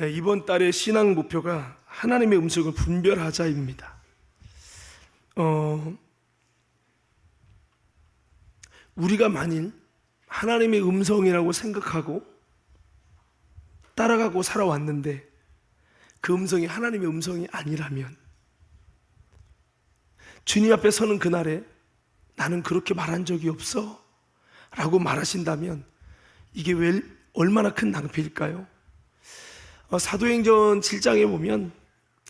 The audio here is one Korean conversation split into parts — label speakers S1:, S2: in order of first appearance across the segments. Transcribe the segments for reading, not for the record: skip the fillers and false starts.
S1: 이번 달의 신앙 목표가 하나님의 음성을 분별하자입니다. 우리가 만일 하나님의 음성이라고 생각하고 따라가고 살아왔는데 그 음성이 하나님의 음성이 아니라면, 주님 앞에 서는 그날에 나는 그렇게 말한 적이 없어 라고 말하신다면 이게 왜 얼마나 큰 낭패일까요? 사도행전 7장에 보면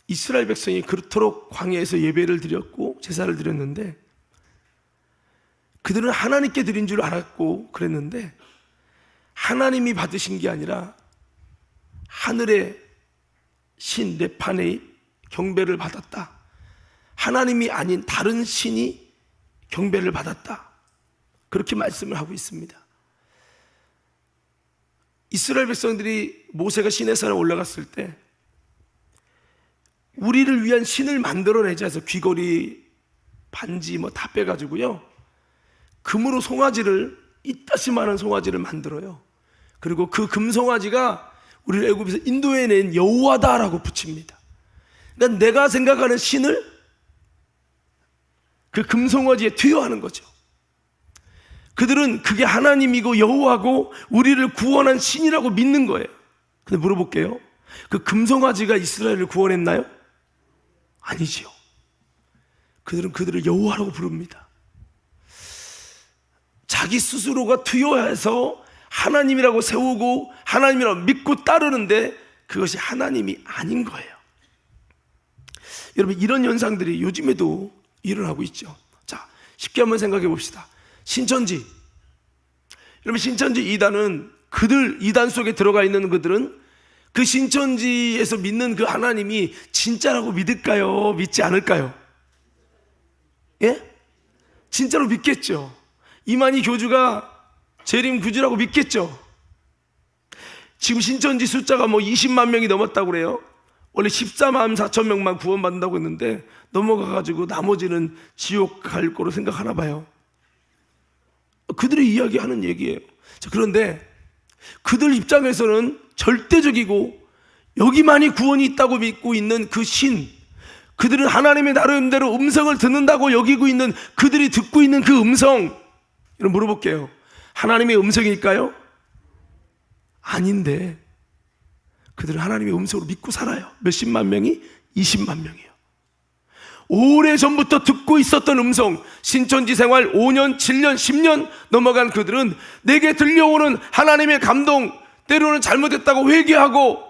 S1: 이스라엘 백성이 그토록 광야에서 예배를 드렸고 제사를 드렸는데, 그들은 하나님께 드린 줄 알았고 그랬는데 하나님이 받으신 게 아니라 하늘의 신 네파네이 경배를 받았다. 하나님이 아닌 다른 신이 경배를 받았다. 그렇게 말씀을 하고 있습니다. 이스라엘 백성들이 모세가 시내산에 올라갔을 때 우리를 위한 신을 만들어내자 해서 귀걸이, 반지 다 빼가지고요, 금으로 송아지를, 이따시만한 송아지를 만들어요. 그리고 그 금송아지가 우리를 애굽에서 인도해낸 여호와다라고 붙입니다. 그러니까 내가 생각하는 신을 그 금송아지에 투여하는 거죠. 그들은 그게 하나님이고 여호와고 우리를 구원한 신이라고 믿는 거예요. 근데 물어볼게요, 그 금송아지가 이스라엘을 구원했나요? 아니지요. 그들은 그들을 여호와라고 부릅니다. 자기 스스로가 투여해서 하나님이라고 세우고 하나님이라고 믿고 따르는데 그것이 하나님이 아닌 거예요. 여러분, 이런 현상들이 요즘에도 일어나고 있죠. 자, 쉽게 한번 생각해 봅시다. 신천지. 여러분, 신천지 이단은, 이단 속에 들어가 있는 그들은 그 신천지에서 믿는 그 하나님이 진짜라고 믿을까요? 믿지 않을까요? 예? 진짜로 믿겠죠. 이만희 교주가 재림 구주라고 믿겠죠. 지금 신천지 숫자가 20만 명이 넘었다고 그래요. 원래 14만 4천 명만 구원받는다고 했는데 넘어가가지고 나머지는 지옥 갈 거로 생각하나 봐요. 그들이 이야기하는 얘기예요. 자, 그런데 그들 입장에서는 절대적이고 여기만이 구원이 있다고 믿고 있는 그 신, 그들은 하나님의 나름대로 음성을 듣는다고 여기고 있는, 그들이 듣고 있는 그 음성, 여러분 물어볼게요. 하나님의 음성일까요? 아닌데 그들은 하나님의 음성으로 믿고 살아요. 몇십만 명이? 20만 명이에요. 오래전부터 듣고 있었던 음성, 신천지 생활 5년, 7년, 10년 넘어간 그들은 내게 들려오는 하나님의 감동, 때로는 잘못했다고 회개하고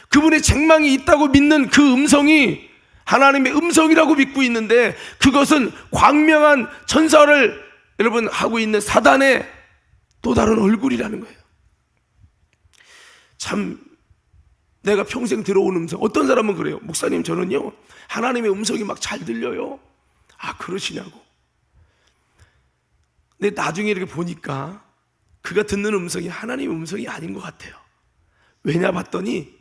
S1: 그분의 책망이 있다고 믿는 그 음성이 하나님의 음성이라고 믿고 있는데, 그것은 광명한 천사를 여러분 하고 있는 사단의 또 다른 얼굴이라는 거예요. 참, 내가 평생 들어온 음성, 어떤 사람은 그래요. 목사님, 저는요 하나님의 음성이 막 잘 들려요. 아, 그러시냐고. 근데 나중에 이렇게 보니까 그가 듣는 음성이 하나님의 음성이 아닌 것 같아요. 왜냐 봤더니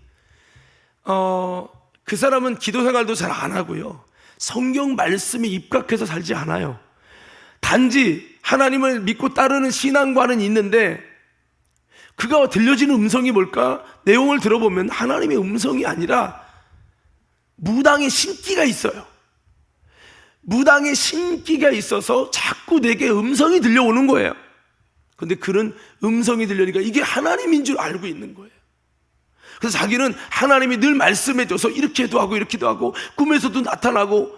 S1: 그 사람은 기도 생활도 잘 안 하고요, 성경 말씀에 입각해서 살지 않아요. 단지 하나님을 믿고 따르는 신앙과는 있는데 그가 들려지는 음성이 뭘까? 내용을 들어보면 하나님의 음성이 아니라 무당의 신기가 있어요. 무당의 신기가 있어서 자꾸 내게 음성이 들려오는 거예요. 근데 그런 음성이 들려니까 이게 하나님인 줄 알고 있는 거예요. 그래서 자기는 하나님이 늘 말씀해줘서 이렇게도 하고 이렇게도 하고 꿈에서도 나타나고.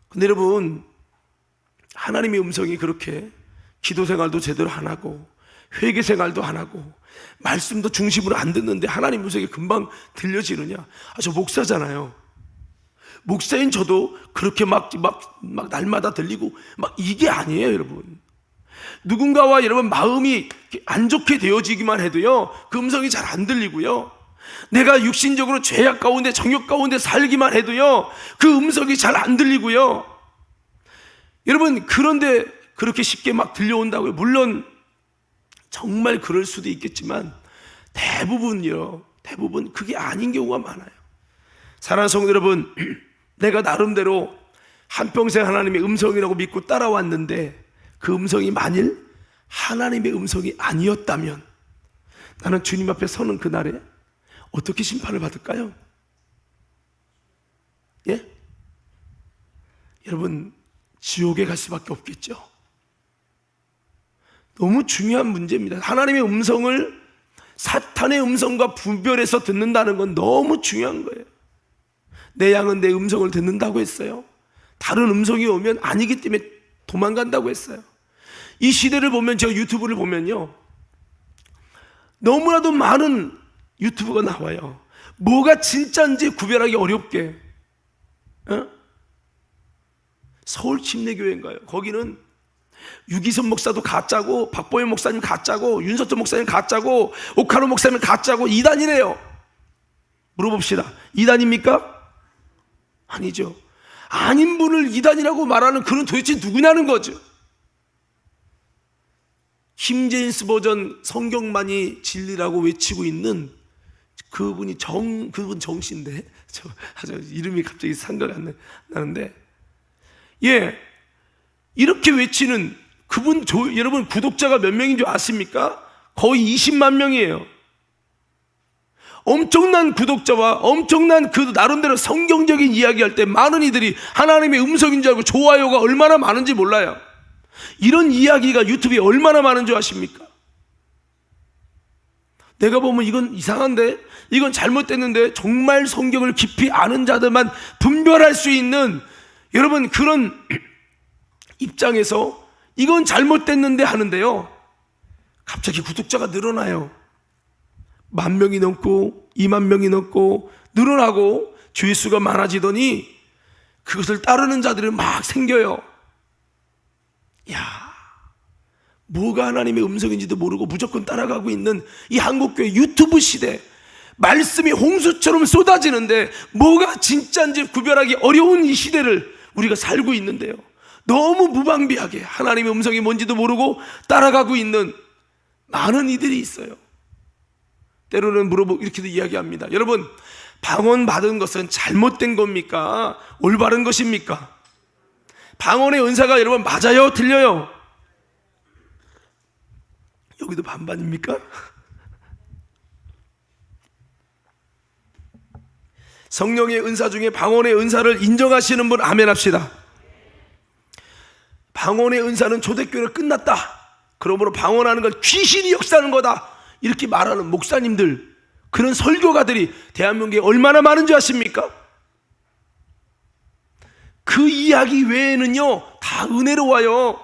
S1: 근데 여러분, 하나님의 음성이 그렇게 기도 생활도 제대로 안 하고 회개 생활도 안 하고 말씀도 중심으로 안 듣는데 하나님 음성이 금방 들려지느냐? 저 목사잖아요. 목사인 저도 그렇게 막 날마다 들리고 이게 아니에요, 여러분. 누군가와 여러분 마음이 안 좋게 되어지기만 해도요, 그 음성이 잘 안 들리고요, 내가 육신적으로 죄악 가운데 정욕 가운데 살기만 해도요, 그 음성이 잘 안 들리고요. 여러분, 그런데 그렇게 쉽게 막 들려온다고요? 물론 정말 그럴 수도 있겠지만 대부분 그게 아닌 경우가 많아요. 사랑하는 성도 여러분, 내가 나름대로 한평생 하나님의 음성이라고 믿고 따라왔는데 그 음성이 만일 하나님의 음성이 아니었다면 나는 주님 앞에 서는 그날에 어떻게 심판을 받을까요? 예? 여러분, 지옥에 갈 수밖에 없겠죠. 너무 중요한 문제입니다. 하나님의 음성을 사탄의 음성과 분별해서 듣는다는 건 너무 중요한 거예요. 내 양은 내 음성을 듣는다고 했어요. 다른 음성이 오면 아니기 때문에 도망간다고 했어요. 이 시대를 보면, 제가 유튜브를 보면요, 너무나도 많은 유튜브가 나와요. 뭐가 진짜인지 구별하기 어렵게. 서울 침례교회인가요? 거기는 유기선 목사도 가짜고, 박보현 목사님 가짜고, 윤석철 목사님 가짜고, 오카노 목사님 가짜고, 이단이래요. 물어봅시다. 이단입니까? 아니죠. 아닌 분을 이단이라고 말하는 그는 도대체 누구냐는 거죠. 킹제임스 버전 성경만이 진리라고 외치고 있는 그분 정씨인데, 이름이 갑자기 생각이 안 나는데, 예, 이렇게 외치는 그분, 여러분 구독자가 몇 명인 줄 아십니까? 거의 20만 명이에요. 엄청난 구독자와 엄청난 그 나름대로 성경적인 이야기할 때 많은 이들이 하나님의 음성인 줄 알고 좋아요가 얼마나 많은지 몰라요. 이런 이야기가 유튜브에 얼마나 많은 줄 아십니까? 내가 보면 이건 이상한데, 이건 잘못됐는데, 정말 성경을 깊이 아는 자들만 분별할 수 있는, 여러분, 그런 입장에서 이건 잘못됐는데 하는데요, 갑자기 구독자가 늘어나요. 10,000명이 넘고 20,000명이 넘고 늘어나고 조회수가 많아지더니 그것을 따르는 자들이 막 생겨요. 야, 뭐가 하나님의 음성인지도 모르고 무조건 따라가고 있는 이 한국교회 유튜브 시대, 말씀이 홍수처럼 쏟아지는데 뭐가 진짜인지 구별하기 어려운 이 시대를 우리가 살고 있는데요, 너무 무방비하게 하나님의 음성이 뭔지도 모르고 따라가고 있는 많은 이들이 있어요. 때로는 이렇게도 이야기합니다. 여러분, 방언 받은 것은 잘못된 겁니까? 올바른 것입니까? 방언의 은사가 여러분 맞아요? 틀려요? 여기도 반반입니까? 성령의 은사 중에 방언의 은사를 인정하시는 분 아멘 합시다. 방언의 은사는 초대교회는 끝났다, 그러므로 방언하는 건 귀신이 역사하는 거다, 이렇게 말하는 목사님들, 그런 설교가들이 대한민국에 얼마나 많은 줄 아십니까? 그 이야기 외에는요 다 은혜로 와요.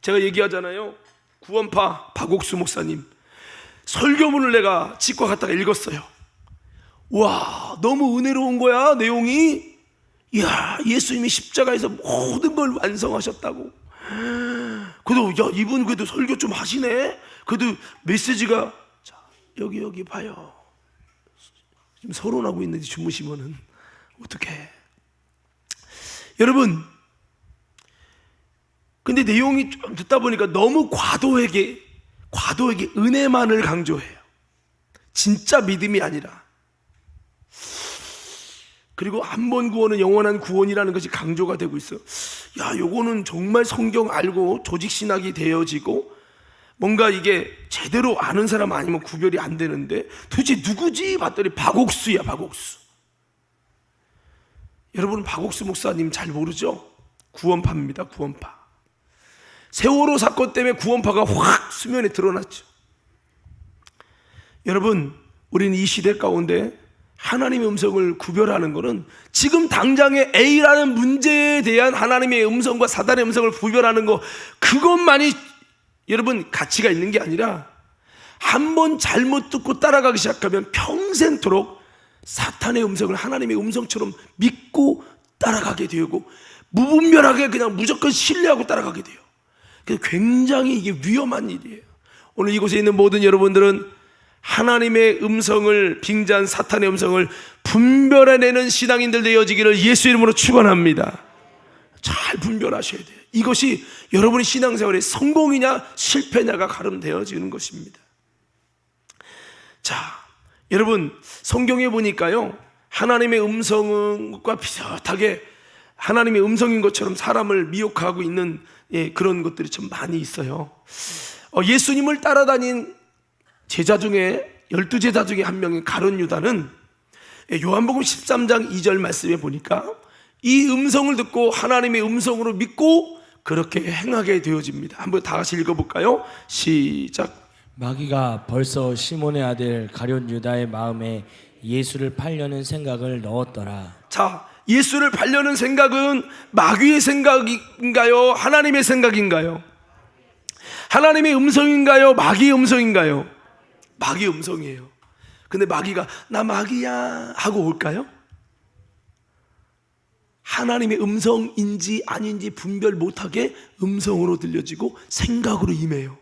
S1: 제가 얘기하잖아요, 구원파 박옥수 목사님 설교문을 내가 치과 갔다가 읽었어요. 와, 너무 은혜로운 거야, 내용이. 이야, 예수님이 십자가에서 모든 걸 완성하셨다고. 그래도 야, 이분 그래도 설교 좀 하시네. 그래도 메시지가, 자, 여기 봐요. 지금 서론하고 있는데 주무시면은 어떡해. 여러분, 근데 내용이 좀 듣다 보니까 너무 과도하게 은혜만을 강조해요. 진짜 믿음이 아니라. 그리고 한 번 구원은 영원한 구원이라는 것이 강조가 되고 있어요. 야, 요거는 정말 성경 알고 조직신학이 되어지고 뭔가 이게 제대로 아는 사람 아니면 구별이 안 되는데 도대체 누구지? 봤더니 박옥수야, 박옥수. 여러분, 박옥수 목사님 잘 모르죠? 구원파입니다, 구원파. 세월호 사건 때문에 구원파가 확 수면에 드러났죠. 여러분, 우리는 이 시대 가운데 하나님의 음성을 구별하는 것은 지금 당장의 A라는 문제에 대한 하나님의 음성과 사단의 음성을 구별하는 것, 그것만이 여러분 가치가 있는 게 아니라 한 번 잘못 듣고 따라가기 시작하면 평생토록 사탄의 음성을 하나님의 음성처럼 믿고 따라가게 되고 무분별하게 그냥 무조건 신뢰하고 따라가게 돼요. 그래서 굉장히 이게 위험한 일이에요. 오늘 이곳에 있는 모든 여러분들은 하나님의 음성을 빙자한 사탄의 음성을 분별해내는 신앙인들 되어지기를 예수 이름으로 축원합니다. 잘 분별하셔야 돼요. 이것이 여러분의 신앙생활의 성공이냐 실패냐가 가름되어지는 것입니다. 자, 여러분, 성경에 보니까요, 하나님의 음성과 비슷하게 하나님의 음성인 것처럼 사람을 미혹하고 있는 그런 것들이 좀 많이 있어요. 예수님을 따라다닌 제자 중에 12제자 중에 한 명인 가룟 유다는 요한복음 13장 2절 말씀에 보니까 이 음성을 듣고 하나님의 음성으로 믿고 그렇게 행하게 되어집니다. 한번 다 같이 읽어볼까요? 시작.
S2: 마귀가 벌써 시몬의 아들 가룟 유다의 마음에 예수를 팔려는 생각을 넣었더라.
S1: 자, 예수를 팔려는 생각은 마귀의 생각인가요? 하나님의 생각인가요? 하나님의 음성인가요? 마귀의 음성인가요? 마귀의 음성이에요. 근데 마귀가 나 마귀야 하고 올까요? 하나님의 음성인지 아닌지 분별 못하게 음성으로 들려지고 생각으로 임해요.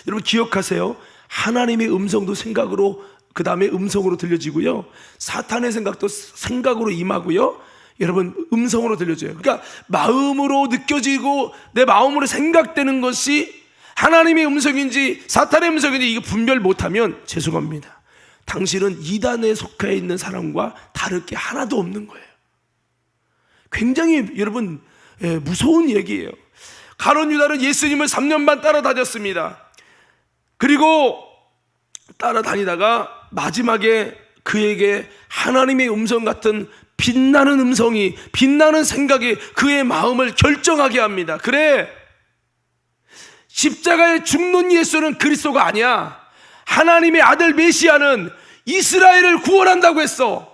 S1: 여러분 기억하세요. 하나님의 음성도 생각으로, 그 다음에 음성으로 들려지고요, 사탄의 생각도 생각으로 임하고요, 여러분 음성으로 들려져요. 그러니까 마음으로 느껴지고 내 마음으로 생각되는 것이 하나님의 음성인지 사탄의 음성인지 이거 분별 못하면 죄송합니다, 당신은 이단에 속해 있는 사람과 다를 게 하나도 없는 거예요. 굉장히 여러분 무서운 얘기예요. 가룟 유다는 예수님을 3년 반 따라다녔습니다. 그리고 따라다니다가 마지막에 그에게 하나님의 음성 같은 빛나는 음성이, 빛나는 생각이 그의 마음을 결정하게 합니다. 그래, 십자가에 죽는 예수는 그리스도가 아니야. 하나님의 아들 메시아는 이스라엘을 구원한다고 했어.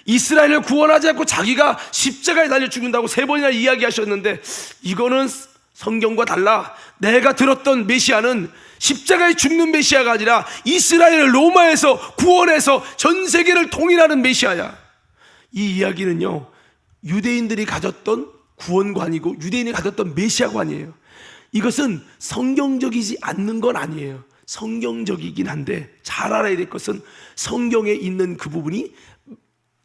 S1: 이스라엘을 구원하지 않고 자기가 십자가에 달려 죽는다고 3번이나 이야기하셨는데 이거는 성경과 달라. 내가 들었던 메시아는 십자가에 죽는 메시아가 아니라 이스라엘을 로마에서 구원해서 전 세계를 통일하는 메시아야. 이 이야기는요, 유대인들이 가졌던 구원관이고 유대인이 가졌던 메시아관이에요. 이것은 성경적이지 않는 건 아니에요. 성경적이긴 한데 잘 알아야 될 것은 성경에 있는 그 부분이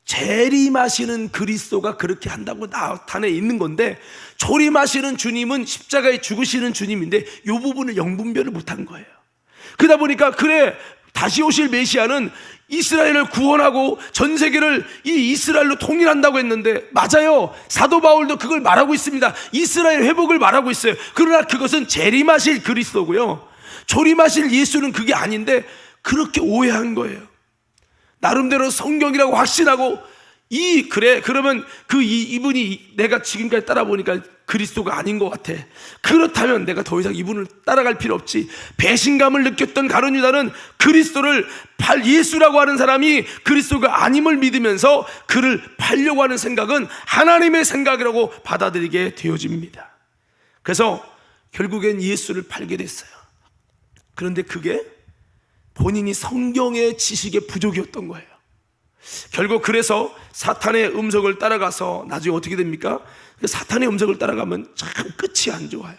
S1: 재림하시는 그리스도가 그렇게 한다고 나타내 있는 건데, 조림하시는 주님은 십자가에 죽으시는 주님인데 이 부분을 영분별을 못한 거예요. 그러다 보니까 그래, 다시 오실 메시아는 이스라엘을 구원하고 전 세계를 이 이스라엘로 통일한다고 했는데, 맞아요, 사도 바울도 그걸 말하고 있습니다. 이스라엘 회복을 말하고 있어요. 그러나 그것은 재림하실 그리스도고요, 조림하실 예수는 그게 아닌데 그렇게 오해한 거예요. 나름대로 성경이라고 확신하고 그러면 이분이 내가 지금까지 따라보니까 그리스도가 아닌 것 같아. 그렇다면 내가 더 이상 이분을 따라갈 필요 없지. 배신감을 느꼈던 가룟 유다는 그리스도를 예수라고 하는 사람이 그리스도가 아님을 믿으면서 그를 팔려고 하는 생각은 하나님의 생각이라고 받아들이게 되어집니다. 그래서 결국엔 예수를 팔게 됐어요. 그런데 그게 본인이 성경의 지식의 부족이었던 거예요. 결국 그래서 사탄의 음성을 따라가서 나중에 어떻게 됩니까? 사탄의 음성을 따라가면 참 끝이 안 좋아요.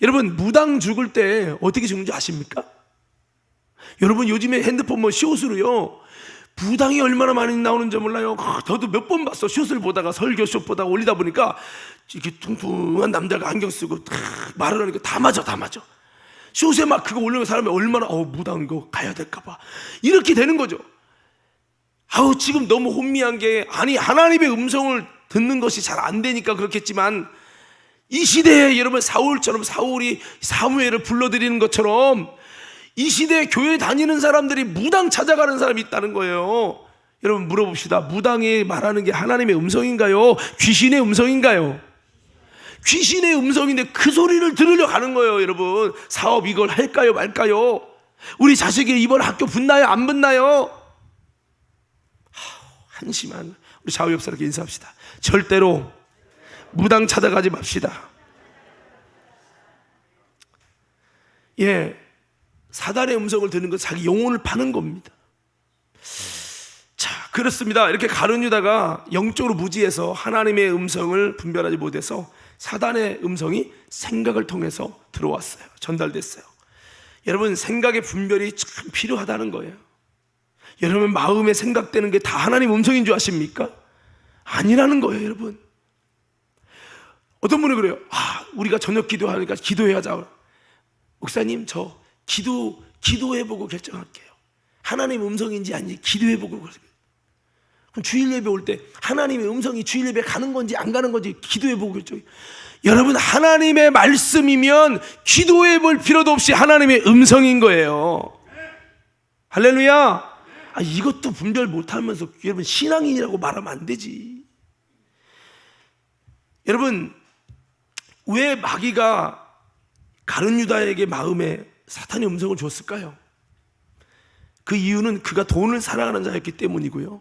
S1: 여러분 무당 죽을 때 어떻게 죽는지 아십니까? 여러분 요즘에 핸드폰 숏으로요, 무당이 얼마나 많이 나오는지 몰라요. 저도 몇 번 봤어. 숏을 보다가, 설교 숏 보다가 올리다 보니까 이렇게 퉁퉁한 남자가 안경 쓰고 말을 하니까 다 맞아. 숏에 막 그거 올리는 사람이 얼마나 무당 이거 가야 될까봐 이렇게 되는 거죠. 지금 너무 혼미한 게, 아니 하나님의 음성을 듣는 것이 잘 안 되니까 그렇겠지만 이 시대에 여러분 사울처럼, 사울이 사무엘을 불러들이는 것처럼 이 시대에 교회 다니는 사람들이 무당 찾아가는 사람이 있다는 거예요. 여러분 물어봅시다. 무당이 말하는 게 하나님의 음성인가요? 귀신의 음성인가요? 귀신의 음성인데 그 소리를 들으려 가는 거예요. 여러분 사업 이걸 할까요 말까요? 우리 자식이 이번 학교 붙나요 안 붙나요? 한심한 우리 좌우 옆 사람께 인사합시다. 절대로 무당 찾아가지 맙시다. 사단의 음성을 듣는 건 자기 영혼을 파는 겁니다. 자, 그렇습니다. 이렇게 가룟 유다가 영적으로 무지해서 하나님의 음성을 분별하지 못해서 사단의 음성이 생각을 통해서 들어왔어요. 전달됐어요. 여러분 생각의 분별이 참 필요하다는 거예요. 여러분 마음에 생각되는 게 다 하나님 음성인 줄 아십니까? 아니라는 거예요. 여러분 어떤 분은 그래요. 우리가 저녁 기도하니까 기도해야자. 목사님 저 기도해보고 결정할게요. 하나님 음성인지 아닌지 기도해보고. 그럼 주일 예배 올 때 하나님의 음성이 주일 예배 가는 건지 안 가는 건지 기도해보고 결정해요. 여러분 하나님의 말씀이면 기도해볼 필요도 없이 하나님의 음성인 거예요. 할렐루야. 이것도 분별 못하면서 여러분 신앙인이라고 말하면 안 되지. 여러분, 왜 마귀가 가룟 유다에게 마음에 사탄의 음성을 줬을까요? 그 이유는 그가 돈을 사랑하는 자였기 때문이고요.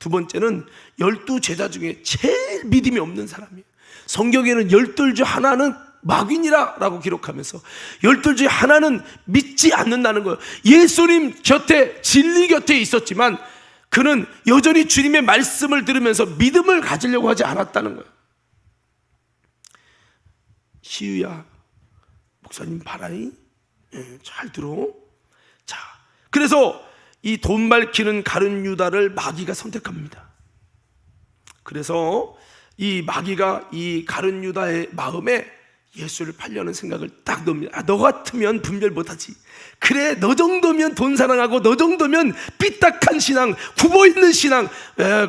S1: 두 번째는 12 제자 중에 제일 믿음이 없는 사람이에요. 성경에는 12 중 하나는 마귀니라 라고 기록하면서 12 중에 하나는 믿지 않는다는 거예요. 예수님 곁에, 진리 곁에 있었지만 그는 여전히 주님의 말씀을 들으면서 믿음을 가지려고 하지 않았다는 거예요. 시우야, 목사님 봐라이. 잘 들어. 자, 그래서 이 돈 밝히는 가룟 유다를 마귀가 선택합니다. 그래서 이 마귀가 이 가룟 유다의 마음에 예수를 팔려는 생각을 딱 넣습니다. 너 같으면 분별 못하지. 그래, 너 정도면 돈 사랑하고 너 정도면 삐딱한 신앙, 굽어있는 신앙,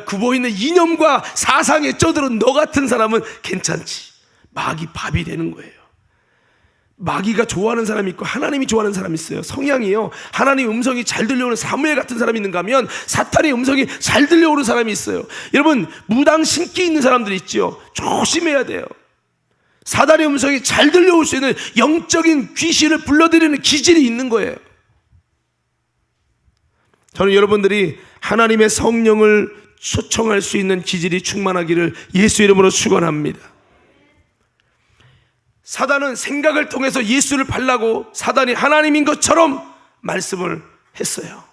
S1: 굽어있는 이념과 사상에 쩌들은 너 같은 사람은 괜찮지. 마귀 밥이 되는 거예요. 마귀가 좋아하는 사람이 있고 하나님이 좋아하는 사람이 있어요. 성향이요, 하나님의 음성이 잘 들려오는 사무엘 같은 사람이 있는가 하면 사탄의 음성이 잘 들려오는 사람이 있어요. 여러분, 무당 신기 있는 사람들이 있죠. 조심해야 돼요. 사단의 음성이 잘 들려올 수 있는 영적인 귀신을 불러들이는 기질이 있는 거예요. 저는 여러분들이 하나님의 성령을 초청할 수 있는 기질이 충만하기를 예수 이름으로 축원합니다. 사단은 생각을 통해서 예수를 팔라고 사단이 하나님인 것처럼 말씀을 했어요.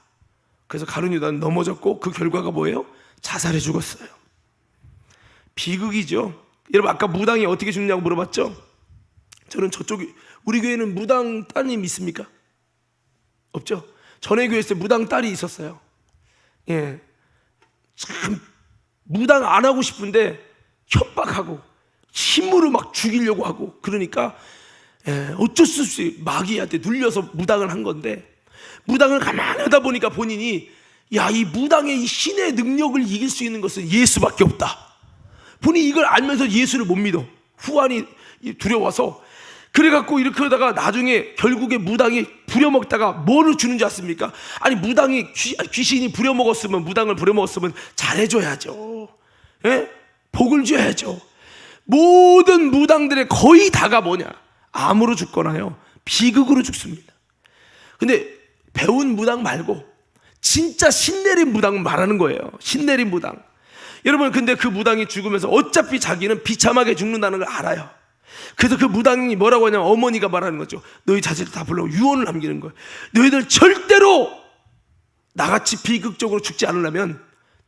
S1: 그래서 가룟 유다는 넘어졌고 그 결과가 뭐예요? 자살해 죽었어요. 비극이죠. 여러분, 아까 무당이 어떻게 죽냐고 물어봤죠? 저는 저쪽에, 우리 교회는 무당 따님 있습니까? 없죠? 전에 교회에 무당 딸이 있었어요. 예, 참 무당 안 하고 싶은데 협박하고 힘으로 막 죽이려고 하고, 그러니까 어쩔 수 없이 마귀한테 눌려서 무당을 한 건데, 무당을 가만히 하다 보니까 본인이, 야, 이 무당의 이 신의 능력을 이길 수 있는 것은 예수밖에 없다. 본인이 이걸 알면서 예수를 못 믿어. 후환이 두려워서. 그래갖고 이렇게 하다가 나중에 결국에 무당이 부려먹다가 뭐를 주는지 아십니까? 아니, 무당이 귀신이 부려먹었으면, 무당을 부려먹었으면 잘해줘야죠. 예? 복을 줘야죠. 모든 무당들의 거의 다가 뭐냐? 암으로 죽거나요, 비극으로 죽습니다. 근데 배운 무당 말고 진짜 신내린 무당 말하는 거예요. 신내린 무당. 여러분, 근데 그 무당이 죽으면서 어차피 자기는 비참하게 죽는다는 걸 알아요. 그래서 그 무당이 뭐라고 하냐면, 어머니가 말하는 거죠. 너희 자식들 다 불러고 유언을 남기는 거예요. 너희들 절대로 나같이 비극적으로 죽지 않으려면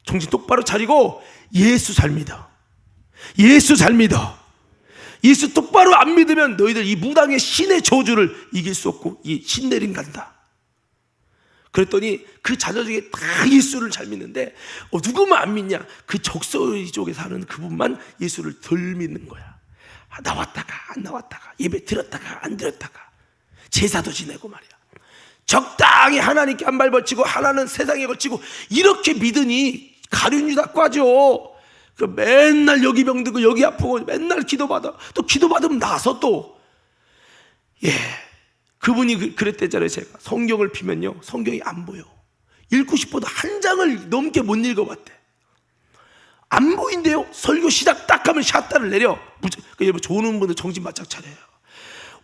S1: 정신 똑바로 차리고 예수 잘 믿어. 예수 잘 믿어. 예수 똑바로 안 믿으면 너희들 이 무당의 신의 저주를 이길 수 없고 이 신내림 간다. 그랬더니 그 자녀 중에 다 예수를 잘 믿는데, 누구만 안 믿냐? 그 적소리 쪽에 사는 그분만 예수를 덜 믿는 거야. 나왔다가 안 나왔다가, 예배 들었다가 안 들었다가, 제사도 지내고 말이야. 적당히 하나님께 한 발 벌치고 하나는 세상에 걸치고 이렇게 믿으니 가룟 유다 꽈죠. 그 맨날 여기 병들고 여기 아프고 맨날 기도받아. 또 기도받으면 나서 또, 그분이 그랬대잖아요. 제가 성경을 피면요, 성경이 안 보여. 읽고 싶어도 한 장을 넘게 못 읽어봤대. 안 보인대요. 설교 시작 딱 하면 샷다를 내려. 여러분, 좋은 분들 정신 바짝 차려요.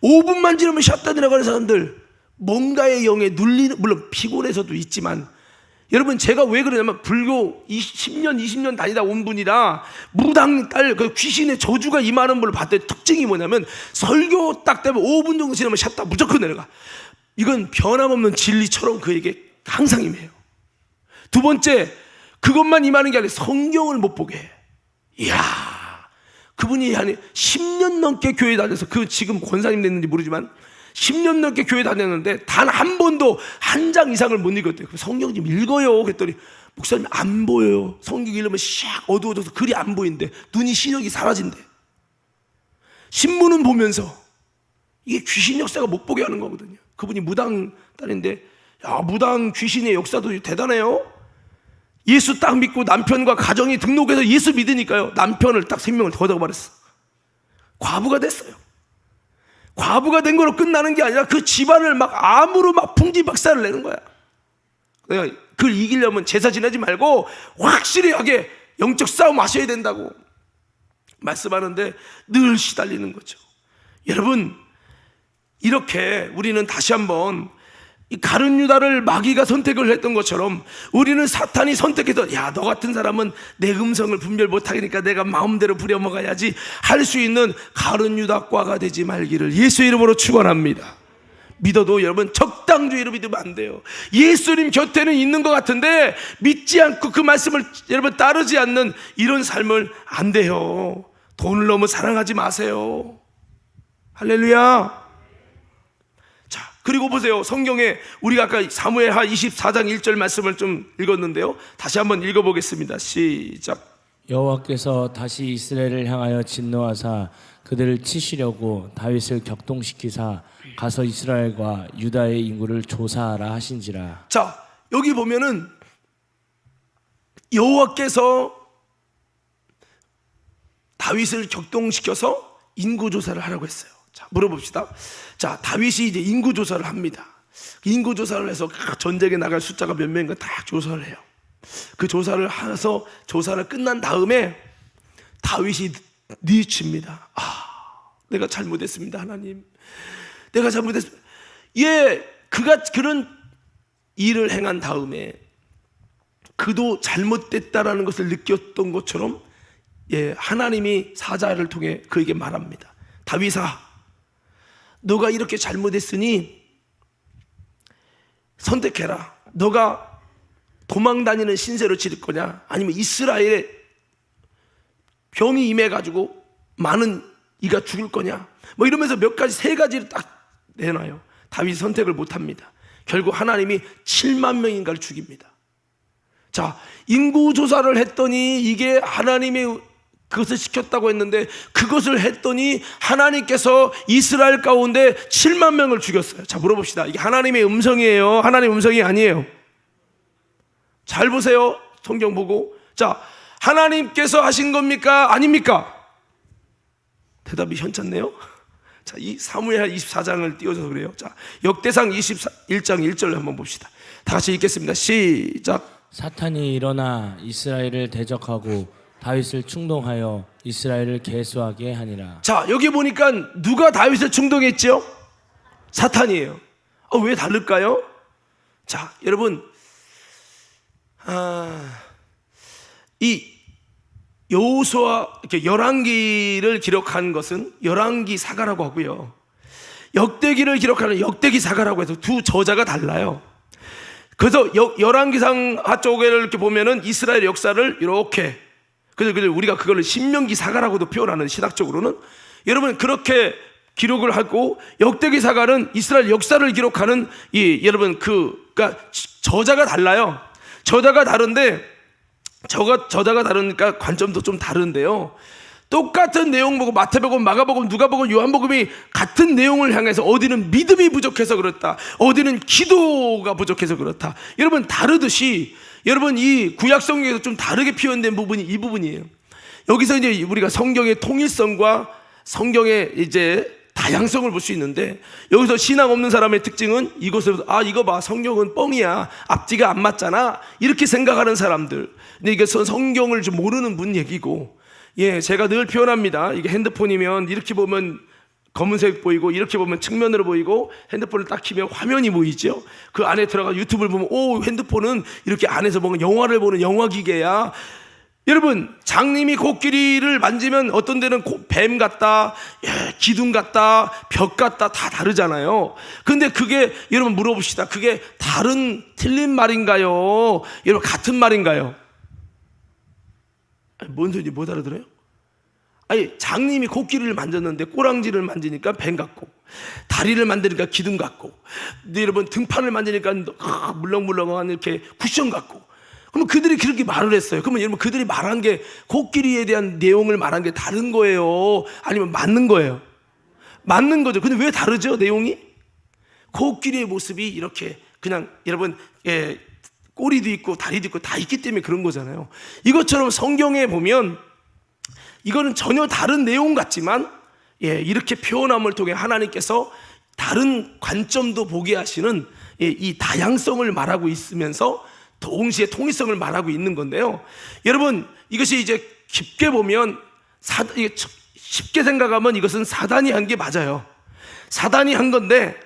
S1: 5분만 지나면 샷다 내려가는 사람들, 뭔가의 영에 눌리는, 물론 피곤해서도 있지만, 여러분, 제가 왜 그러냐면 불교 10년 20년 다니다 온 분이라 무당 딸 그 귀신의 저주가 임하는 분을 봤더니 특징이 뭐냐면, 설교 딱 되면 5분 정도 지나면 샷다 무조건 내려가. 이건 변함없는 진리처럼 그에게 항상 임해요. 두 번째, 그것만 임하는 게 아니라 성경을 못 보게 해. 이야, 그분이 한 10년 넘게 교회 다녀서, 그 지금 권사님 됐는지 모르지만 10년 넘게 교회 다녔는데 단 한 번도 한 장 이상을 못 읽었대요. 성경 좀 읽어요. 그랬더니 목사님 안 보여요. 성경 읽으면 샥 어두워져서 글이 안 보인대. 눈이 시력이 사라진대. 신문은 보면서, 이게 귀신 역사가 못 보게 하는 거거든요. 그분이 무당 딸인데, 야, 무당 귀신의 역사도 대단해요. 예수 딱 믿고 남편과 가정이 등록해서 예수 믿으니까요, 남편을 딱 생명을 걷어버렸어. 과부가 됐어요. 과부가 된 거로 끝나는 게 아니라 그 집안을 막 암으로 막 풍지박살을 내는 거야. 그걸 이기려면 제사 지내지 말고 확실히 하게 영적 싸움 하셔야 된다고 말씀하는데 늘 시달리는 거죠. 여러분, 이렇게 우리는 다시 한번 이 가룟 유다를 마귀가 선택을 했던 것처럼 우리는 사탄이 선택해서 야, 너 같은 사람은 내 음성을 분별 못하니까 내가 마음대로 부려먹어야지 할 수 있는 가룟 유다과가 되지 말기를 예수 이름으로 축원합니다. 믿어도 여러분 적당주의로 믿으면 안 돼요. 예수님 곁에는 있는 것 같은데 믿지 않고 그 말씀을 여러분 따르지 않는 이런 삶을 안 돼요. 돈을 너무 사랑하지 마세요. 할렐루야. 자, 그리고 보세요. 성경에 우리가 아까 사무엘하 24장 1절 말씀을 좀 읽었는데요. 다시 한번 읽어보겠습니다. 시작.
S2: 여호와께서 다시 이스라엘을 향하여 진노하사 그들을 치시려고 다윗을 격동시키사 가서 이스라엘과 유다의 인구를 조사하라 하신지라.
S1: 자, 여기 보면은 여호와께서 다윗을 격동시켜서 인구조사를 하라고 했어요. 자, 물어봅시다. 자, 다윗이 이제 인구조사를 합니다. 인구조사를 해서 전쟁에 나갈 숫자가 몇 명인가 딱 조사를 해요. 그 조사를 해서 조사를 끝난 다음에 다윗이 뉘칩니다. 내가 잘못했습니다, 하나님. 내가 잘못했습니다. 그가 그런 일을 행한 다음에 그도 잘못됐다라는 것을 느꼈던 것처럼 하나님이 사자를 통해 그에게 말합니다. 다윗아, 너가 이렇게 잘못했으니 선택해라. 너가 도망 다니는 신세로 치를 거냐, 아니면 이스라엘에 병이 임해가지고 많은 이가 죽을 거냐, 뭐 이러면서 몇 가지, 세 가지를 딱 내놔요. 다윗이 선택을 못합니다. 결국 하나님이 7만 명인가를 죽입니다. 자, 인구조사를 했더니 이게 하나님이 그것을 시켰다고 했는데 그것을 했더니 하나님께서 이스라엘 가운데 7만 명을 죽였어요. 자, 물어봅시다. 이게 하나님의 음성이에요, 하나님의 음성이 아니에요? 잘 보세요. 성경 보고. 자, 하나님께서 하신 겁니까, 아닙니까? 대답이 현찮네요. 자, 이 사무엘 24장을 띄워줘서 그래요. 자, 역대상 21장 1절 한번 봅시다. 다 같이 읽겠습니다. 시작.
S2: 사탄이 일어나 이스라엘을 대적하고 다윗을 충동하여 이스라엘을 계수하게 하니라.
S1: 자, 여기 보니까 누가 다윗을 충동했죠? 사탄이에요. 왜 다를까요? 자, 여러분, 이 여호수아 열왕기를 기록한 것은 열왕기 사가라고 하고요, 역대기를 기록하는 역대기 사가라고 해서 두 저자가 달라요. 그래서 열왕기상 쪽에 이렇게 보면은 이스라엘 역사를 이렇게, 그래서 우리가 그걸 신명기 사가라고도 표현하는, 신학적으로는 여러분 그렇게 기록을 하고, 역대기 사가는 이스라엘 역사를 기록하는 여러분 그러니까 저자가 달라요. 저자가 다른데 저자가 다르니까 관점도 좀 다른데요. 똑같은 내용 보고 마태복음, 마가복음, 누가복음, 요한복음이 같은 내용을 향해서 어디는 믿음이 부족해서 그렇다, 어디는 기도가 부족해서 그렇다. 여러분 다르듯이 여러분 이 구약 성경에서 좀 다르게 표현된 부분이 이 부분이에요. 여기서 이제 우리가 성경의 통일성과 성경의 이제 다양성을 볼 수 있는데, 여기서 신앙 없는 사람의 특징은 이것을 이거 봐, 성경은 뻥이야, 앞뒤가 안 맞잖아, 이렇게 생각하는 사람들. 근데 이게 성경을 좀 모르는 분 얘기고, 제가 늘 표현합니다. 이게 핸드폰이면 이렇게 보면 검은색 보이고, 이렇게 보면 측면으로 보이고, 핸드폰을 딱 키면 화면이 보이죠. 그 안에 들어가 유튜브를 보면 핸드폰은 이렇게 안에서 뭔가 영화를 보는 영화 기계야. 여러분, 장님이 코끼리를 만지면 어떤 데는 뱀 같다, 기둥 같다, 벽 같다, 다 다르잖아요. 근데 그게 여러분 물어봅시다. 그게 틀린 말인가요? 여러분 같은 말인가요? 뭔 소리인지 못 알아들어요? 장님이 코끼리를 만졌는데 꼬랑지를 만지니까 뱀 같고, 다리를 만지니까 기둥 같고, 근데 여러분 등판을 만지니까 물렁물렁한 이렇게 쿠션 같고. 그러면 그들이 그렇게 말을 했어요. 그러면 여러분 그들이 말한 게, 코끼리에 대한 내용을 말한 게 다른 거예요, 아니면 맞는 거예요? 맞는 거죠. 근데 왜 다르죠, 내용이? 코끼리의 모습이 이렇게 그냥 여러분 꼬리도 있고 다리도 있고 다 있기 때문에 그런 거잖아요. 이것처럼 성경에 보면 이거는 전혀 다른 내용 같지만 이렇게 표현함을 통해 하나님께서 다른 관점도 보게 하시는 이 다양성을 말하고 있으면서 동시에 통일성을 말하고 있는 건데요. 여러분, 이것이 이제 깊게 보면 쉽게 생각하면 이것은 사단이 한 게 맞아요. 사단이 한 건데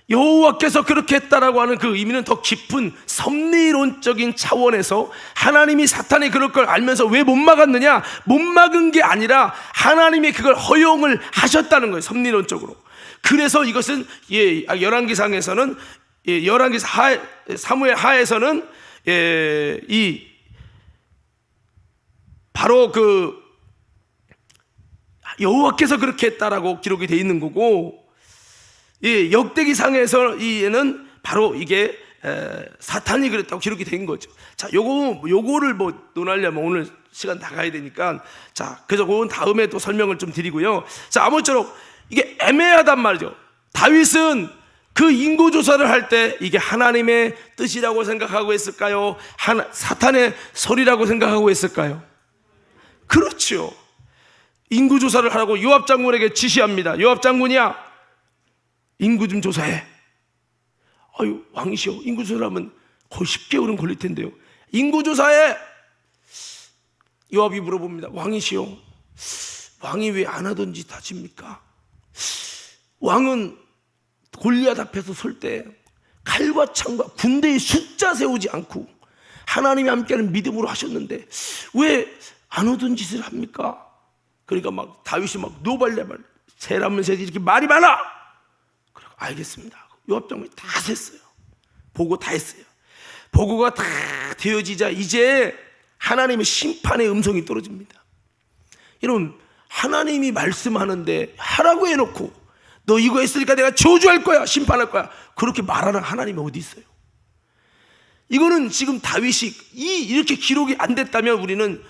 S1: 여호와께서 그렇게 했다라고 하는 그 의미는 더 깊은 섭리론적인 차원에서 하나님이 사탄이 그럴 걸 알면서 왜 못 막았느냐? 못 막은 게 아니라 하나님이 그걸 허용을 하셨다는 거예요. 섭리론적으로. 그래서 이것은 열왕기상에서는 열왕기 사무엘 하에서는 이 바로 그 여호와께서 그렇게 했다라고 기록이 되어 있는 거고, 역대기상에서는 바로 이게 사탄이 그랬다고 기록이 된 거죠. 자, 요거를 뭐 논하려면 오늘 시간 다 가야 되니까, 자, 그래서 그건 다음에 또 설명을 좀 드리고요. 자, 아무쪼록 이게 애매하단 말이죠. 다윗은 그 인구 조사를 할 때 이게 하나님의 뜻이라고 생각하고 했을까요? 사탄의 소리라고 생각하고 했을까요? 그렇죠. 인구 조사를 하라고 요압 장군에게 지시합니다. 요압 장군이야, 인구 좀 조사해. 아유, 왕이시여, 인구 조사를 하면 거의 10개월은 걸릴 텐데요. 인구 조사해. 요압이 물어봅니다. 왕이시여, 왕이 왜 안 하던지 다집니까? 왕은 골리앗 앞에서 설 때 칼과 창과 군대의 숫자 세우지 않고 하나님이 함께하는 믿음으로 하셨는데 왜 안 오던 짓을 합니까? 그러니까 막 다윗이 막 노발대발 세라면 세지 이렇게 말이 많아. 그리고 알겠습니다. 요압 장군이 다 셌어요. 보고 다 했어요. 보고가 다 되어지자 이제 하나님의 심판의 음성이 떨어집니다. 여러분, 하나님이 말씀하는데 하라고 해놓고 너 이거 했으니까 내가 저주할 거야, 심판할 거야, 그렇게 말하는 하나님이 어디 있어요? 이거는 지금 다윗이 이렇게 기록이 안 됐다면 우리는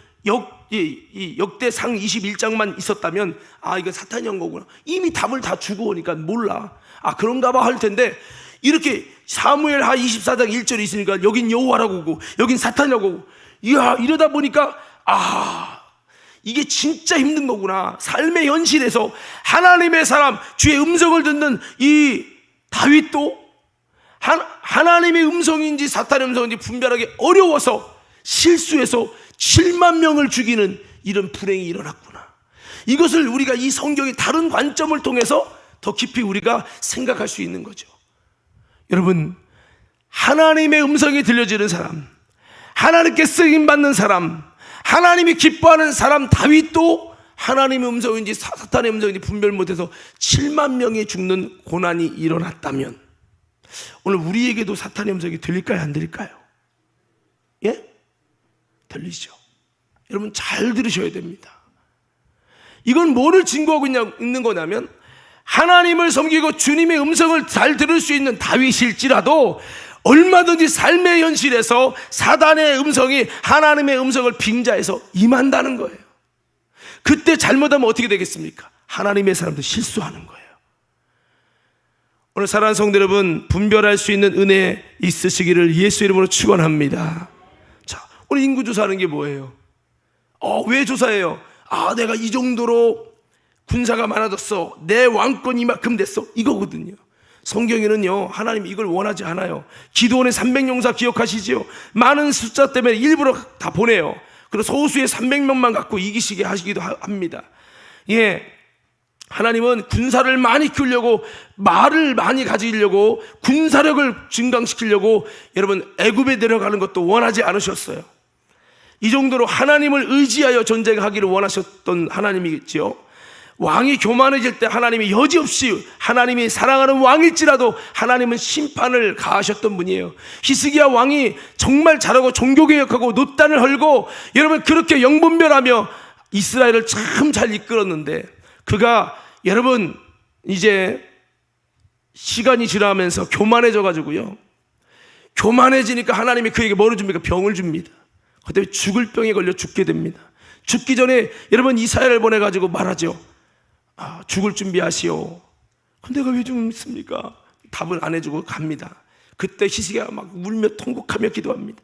S1: 역대상 21장만 있었다면 이거 사탄이 한 거구나, 이미 답을 다 주고 오니까 몰라, 그런가 봐 할 텐데, 이렇게 사무엘하 24장 1절이 있으니까 여긴 여호와라고 하고 여긴 사탄이라고 하고, 이러다 보니까 이게 진짜 힘든 거구나. 삶의 현실에서 하나님의 사람, 주의 음성을 듣는 이 다윗도 하나님의 음성인지 사탄의 음성인지 분별하기 어려워서 실수해서 7만 명을 죽이는 이런 불행이 일어났구나. 이것을 우리가 이 성경의 다른 관점을 통해서 더 깊이 우리가 생각할 수 있는 거죠. 여러분, 하나님의 음성이 들려지는 사람, 하나님께 쓰임받는 사람, 하나님이 기뻐하는 사람 다윗도 하나님의 음성인지 사탄의 음성인지 분별 못해서 7만 명이 죽는 고난이 일어났다면 오늘 우리에게도 사탄의 음성이 들릴까요, 안 들릴까요? 예? 들리죠. 여러분, 잘 들으셔야 됩니다. 이건 뭐를 증거하고 있는 거냐면, 하나님을 섬기고 주님의 음성을 잘 들을 수 있는 다윗일지라도 얼마든지 삶의 현실에서 사단의 음성이 하나님의 음성을 빙자해서 임한다는 거예요. 그때 잘못하면 어떻게 되겠습니까? 하나님의 사람도 실수하는 거예요. 오늘 사랑하는 성도 여러분, 분별할 수 있는 은혜 있으시기를 예수 이름으로 축원합니다. 자, 오늘 인구조사하는 게 뭐예요? 왜 조사해요? 내가 이 정도로 군사가 많아졌어, 내 왕권이 이만큼 됐어, 이거거든요. 성경에는요, 하나님 이걸 원하지 않아요. 기도원의 300용사 기억하시지요? 많은 숫자 때문에 일부러 다 보내요. 그리고 소수의 300명만 갖고 이기시게 하시기도 합니다. 하나님은 군사를 많이 키우려고, 말을 많이 가지려고, 군사력을 증강시키려고 여러분 애굽에 내려가는 것도 원하지 않으셨어요. 이 정도로 하나님을 의지하여 전쟁하기를 원하셨던 하나님이겠지요. 왕이 교만해질 때 하나님이 여지없이, 하나님이 사랑하는 왕일지라도 하나님은 심판을 가하셨던 분이에요. 히스기야 왕이 정말 잘하고 종교개혁하고 노단을 헐고 여러분 그렇게 영분별하며 이스라엘을 참 잘 이끌었는데, 그가 여러분 이제 시간이 지나면서 교만해져 가지고요, 교만해지니까 하나님이 그에게 뭐를 줍니까? 병을 줍니다. 그때 죽을 병에 걸려 죽게 됩니다. 죽기 전에 여러분 이사야를 보내가지고 말하죠. 죽을 준비하시오. 근데 내가 왜 죽습니까? 답을 안 해주고 갑니다. 그때 히스기야가 막 울며 통곡하며 기도합니다.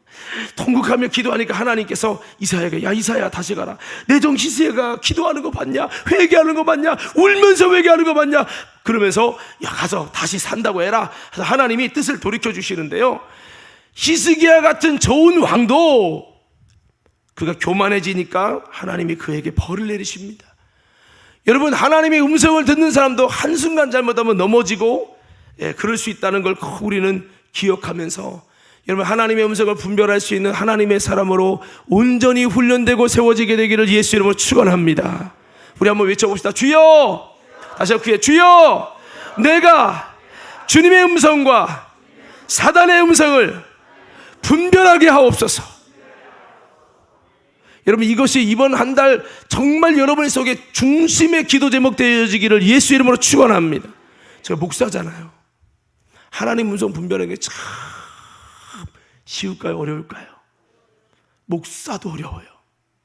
S1: 통곡하며 기도하니까 하나님께서 이사야에게, 야 이사야 다시 가라. 내 종 히스기야가 기도하는 거 봤냐? 회개하는 거 봤냐? 울면서 회개하는 거 봤냐? 그러면서 야 가서 다시 산다고 해라. 그래서 하나님이 뜻을 돌이켜 주시는데요, 히스기야 같은 좋은 왕도 그가 교만해지니까 하나님이 그에게 벌을 내리십니다. 여러분, 하나님의 음성을 듣는 사람도 한순간 잘못하면 넘어지고, 그럴 수 있다는 걸 꼭 우리는 기억하면서, 여러분, 하나님의 음성을 분별할 수 있는 하나님의 사람으로 온전히 훈련되고 세워지게 되기를 예수 이름으로 축원합니다. 우리 한번 외쳐봅시다. 주여! 다시 한번 크게, 주여! 내가 주님의 음성과 사단의 음성을 분별하게 하옵소서. 여러분, 이것이 이번 한 달 정말 여러분 속에 중심의 기도 제목 되어지기를 예수 이름으로 축원합니다. 제가 목사잖아요. 하나님 음성 분별하는 게 참 쉬울까요? 어려울까요? 목사도 어려워요.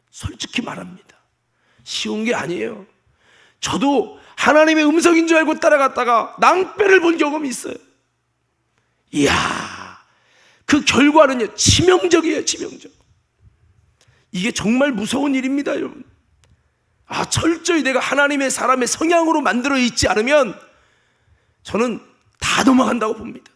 S1: 솔직히 말합니다. 쉬운 게 아니에요. 저도 하나님의 음성인 줄 알고 따라갔다가 낭패를 본 경험이 있어요. 이야, 그 결과는요 치명적이에요. 치명적. 이게 정말 무서운 일입니다, 여러분. 철저히 내가 하나님의 사람의 성향으로 만들어 있지 않으면 저는 다 넘어간다고 봅니다.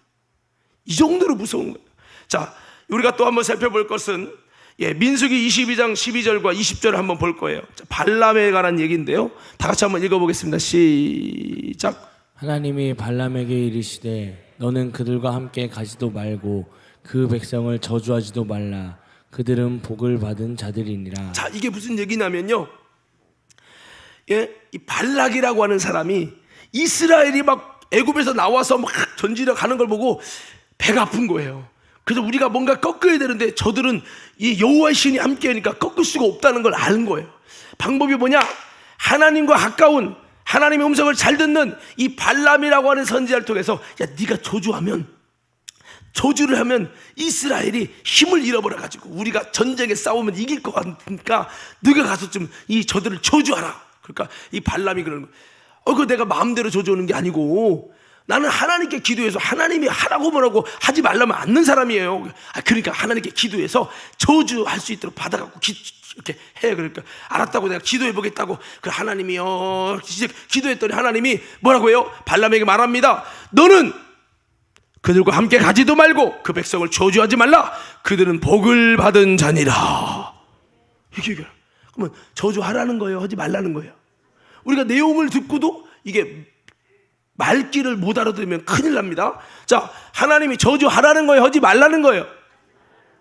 S1: 이 정도로 무서운 거예요. 자, 우리가 또 한번 살펴볼 것은 민수기 22장 12절과 20절을 한번 볼 거예요. 자, 발람에 관한 얘기인데요, 다 같이 한번 읽어보겠습니다. 시작.
S2: 하나님이 발람에게 이르시되 너는 그들과 함께 가지도 말고 그 백성을 저주하지도 말라. 그들은 복을 받은 자들이니라.
S1: 자, 이게 무슨 얘기냐면요, 이 발락이라고 하는 사람이 이스라엘이 막 애굽에서 나와서 막 전지려 가는 걸 보고 배가 아픈 거예요. 그래서 우리가 뭔가 꺾어야 되는데 저들은 이 여호와의 신이 함께하니까 꺾을 수가 없다는 걸 아는 거예요. 방법이 뭐냐? 하나님과 가까운, 하나님의 음성을 잘 듣는 이 발람이라고 하는 선지자를 통해서, 야 네가 저주를 하면 이스라엘이 힘을 잃어버려 가지고 우리가 전쟁에 싸우면 이길 것 같으니까 네가 가서 좀 이 저들을 저주하라. 그러니까 이 발람이 그러는 거예요. 그거 내가 마음대로 저주하는 게 아니고 나는 하나님께 기도해서 하나님이 하라고 뭐라고 하지 말라면 않는 사람이에요. 그러니까 하나님께 기도해서 저주할 수 있도록 받아갖고 이렇게 해. 그러니까 알았다고 내가 기도해 보겠다고. 그 하나님이요, 기도했더니 하나님이 뭐라고 해요? 발람에게 말합니다. 너는 그들과 함께 가지도 말고 그 백성을 저주하지 말라. 그들은 복을 받은 자니라. 이게 그러면 저주하라는 거예요, 하지 말라는 거예요? 우리가 내용을 듣고도 이게 말귀를 못 알아들으면 큰일 납니다. 자, 하나님이 저주하라는 거예요, 하지 말라는 거예요?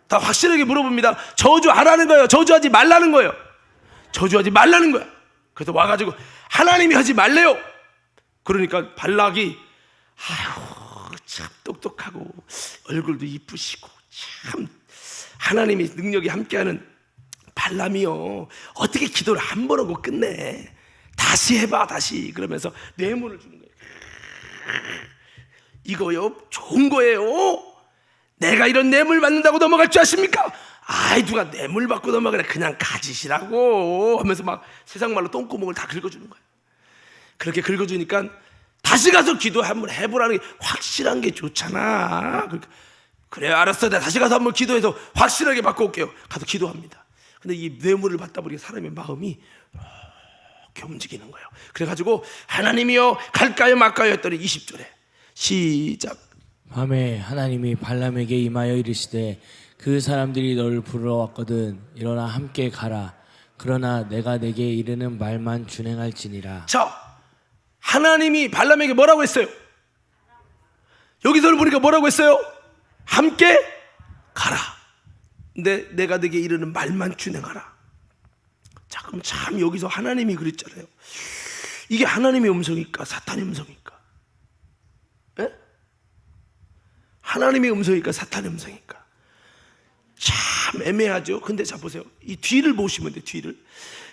S1: 다 확실하게 물어봅니다. 저주하라는 거예요, 저주하지 말라는 거예요? 저주하지 말라는 거야. 그래서 와가지고 하나님이 하지 말래요. 그러니까 발락이 참 똑똑하고 얼굴도 이쁘시고 참 하나님의 능력이 함께하는 발람이요, 어떻게 기도를 한 번 하고 끝내? 다시 해봐, 다시. 그러면서 뇌물을 주는 거예요. 이거요 좋은 거예요. 내가 이런 뇌물 받는다고 넘어갈 줄 아십니까? 아이, 누가 뇌물 받고 넘어가래. 그냥 가지시라고 하면서 막 세상 말로 똥구멍을 다 긁어주는 거예요. 그렇게 긁어주니까 다시 가서 기도 한번 해보라는 게 확실한 게 좋잖아. 그러니까 그래, 알았어, 내가 다시 가서 한번 기도해서 확실하게 바꿔올게요. 가서 기도합니다. 근데 이 뇌물을 받다 보니까 사람의 마음이 이렇게 움직이는 거예요. 그래가지고 하나님이여 갈까요 말까요 했더니 20절에 시작.
S2: 밤에 하나님이 발람에게 임하여 이르시되 그 사람들이 너를 불러왔거든. 일어나 함께 가라. 그러나 내가 내게 이르는 말만 준행할지니라.
S1: 자, 하나님이 발람에게 뭐라고 했어요? 여기서는 보니까 뭐라고 했어요? 함께 가라. 근데 내가 내게 이르는 말만 준행하라. 자, 그럼 참 여기서 하나님이 그랬잖아요. 이게 하나님의 음성일까, 사탄의 음성일까? 에? 하나님의 음성일까, 사탄의 음성일까? 참 애매하죠. 근데 자 보세요, 이 뒤를 보시면 돼요. 뒤를.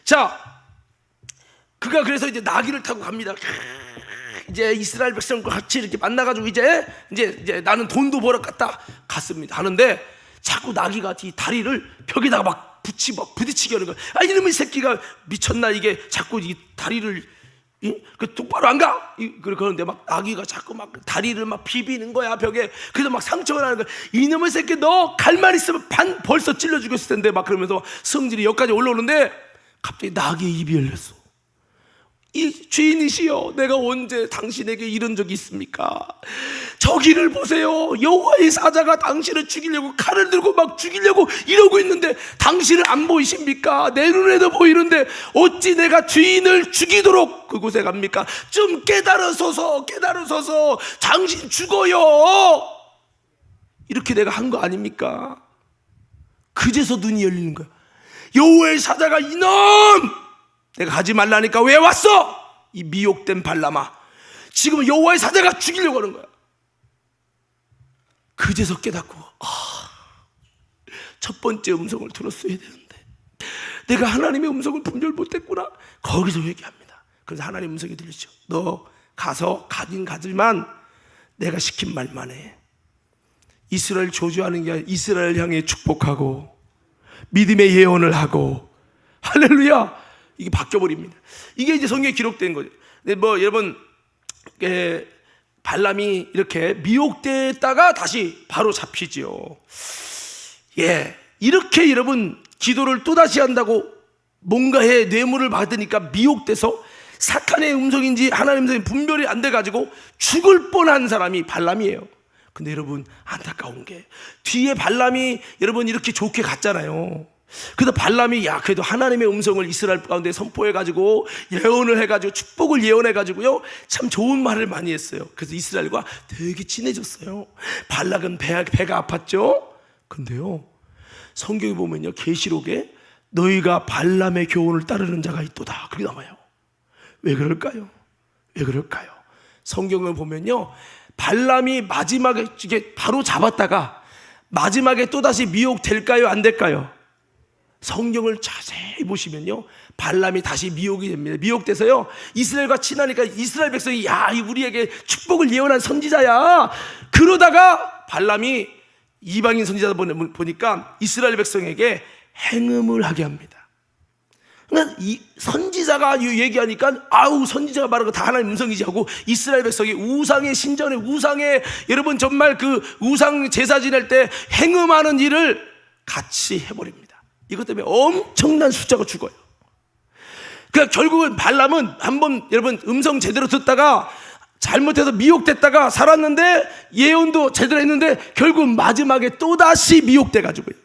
S1: 자, 그가 그래서 이제 나귀를 타고 갑니다. 이제 이스라엘 백성과 같이 이렇게 만나가지고 이제 나는 돈도 벌어 갔습니다. 하는데 자꾸 나귀가 이 다리를 벽에다가 막 부딪히게 하는 거야. 이놈의 새끼가 미쳤나, 이게 자꾸 이 다리를 그 똑바로 안 가? 그런데 막 아기가 자꾸 막 다리를 막 비비는 거야, 벽에. 그래서 막 상처가 나는 거야. 이놈의 새끼, 너 갈만 있으면 벌써 찔러 죽였을 텐데, 막 그러면서 성질이 여기까지 올라오는데 갑자기 나귀의 입이 열렸어. 이 주인이시여, 내가 언제 당신에게 이런 적이 있습니까? 저기를 보세요. 여호와의 사자가 당신을 죽이려고 칼을 들고 막 죽이려고 이러고 있는데 당신은 안 보이십니까? 내 눈에도 보이는데 어찌 내가 주인을 죽이도록 그곳에 갑니까? 좀 깨달으소서, 깨달으소서. 당신 죽어요. 이렇게 내가 한 거 아닙니까? 그제서 눈이 열리는 거야. 여호와의 사자가, 이놈! 내가 하지 말라니까 왜 왔어? 이 미혹된 발람아, 지금 여호와의 사자가 죽이려고 하는 거야. 그제서 깨닫고, 첫 번째 음성을 들었어야 되는데 내가 하나님의 음성을 분별 못했구나. 거기서 회개합니다. 그래서 하나님의 음성이 들리죠. 너 가서 가긴 가지만 내가 시킨 말만 해. 이스라엘 저주하는 게 아니라 이스라엘 향해 축복하고 믿음의 예언을 하고, 할렐루야, 이게 바뀌어버립니다. 이게 이제 성경에 기록된 거죠. 근데 뭐 여러분, 발람이 이렇게 미혹됐다가 다시 바로 잡히지요. 이렇게 여러분 기도를 또다시 한다고 뭔가의 뇌물을 받으니까 미혹돼서 사탄의 음성인지 하나님의 음성인지 분별이 안 돼가지고 죽을 뻔한 사람이 발람이에요. 근데 여러분, 안타까운 게 뒤에 발람이 여러분 이렇게 좋게 갔잖아요. 그래서 발람이 그래도 하나님의 음성을 이스라엘 가운데 선포해가지고 예언을 해가지고 축복을 예언해가지고요, 참 좋은 말을 많이 했어요. 그래서 이스라엘과 되게 친해졌어요. 발락은 배가 아팠죠. 근데요, 성경에 보면요, 계시록에 너희가 발람의 교훈을 따르는 자가 있도다, 그렇게 나와요. 왜 그럴까요? 왜 그럴까요? 성경을 보면요, 발람이 마지막에 이게 바로 잡았다가 마지막에 또다시 미혹될까요, 안 될까요? 성경을 자세히 보시면요, 발람이 다시 미혹이 됩니다. 미혹돼서요, 이스라엘과 친하니까 이스라엘 백성이, 이 우리에게 축복을 예언한 선지자야. 그러다가 발람이 이방인 선지자 보니까 이스라엘 백성에게 행음을 하게 합니다. 그러니까 이 선지자가 얘기하니까 선지자가 말하는 거 다 하나님 음성이지 하고, 이스라엘 백성이 우상의 신전에, 우상의, 여러분 정말 그 우상 제사 지낼 때 행음하는 일을 같이 해버립니다. 이것 때문에 엄청난 숫자가 죽어요. 그러니까 결국은 발람은 한번 여러분 음성 제대로 듣다가 잘못해서 미혹됐다가 살았는데, 예언도 제대로 했는데 결국 마지막에 또다시 미혹돼 가지고요.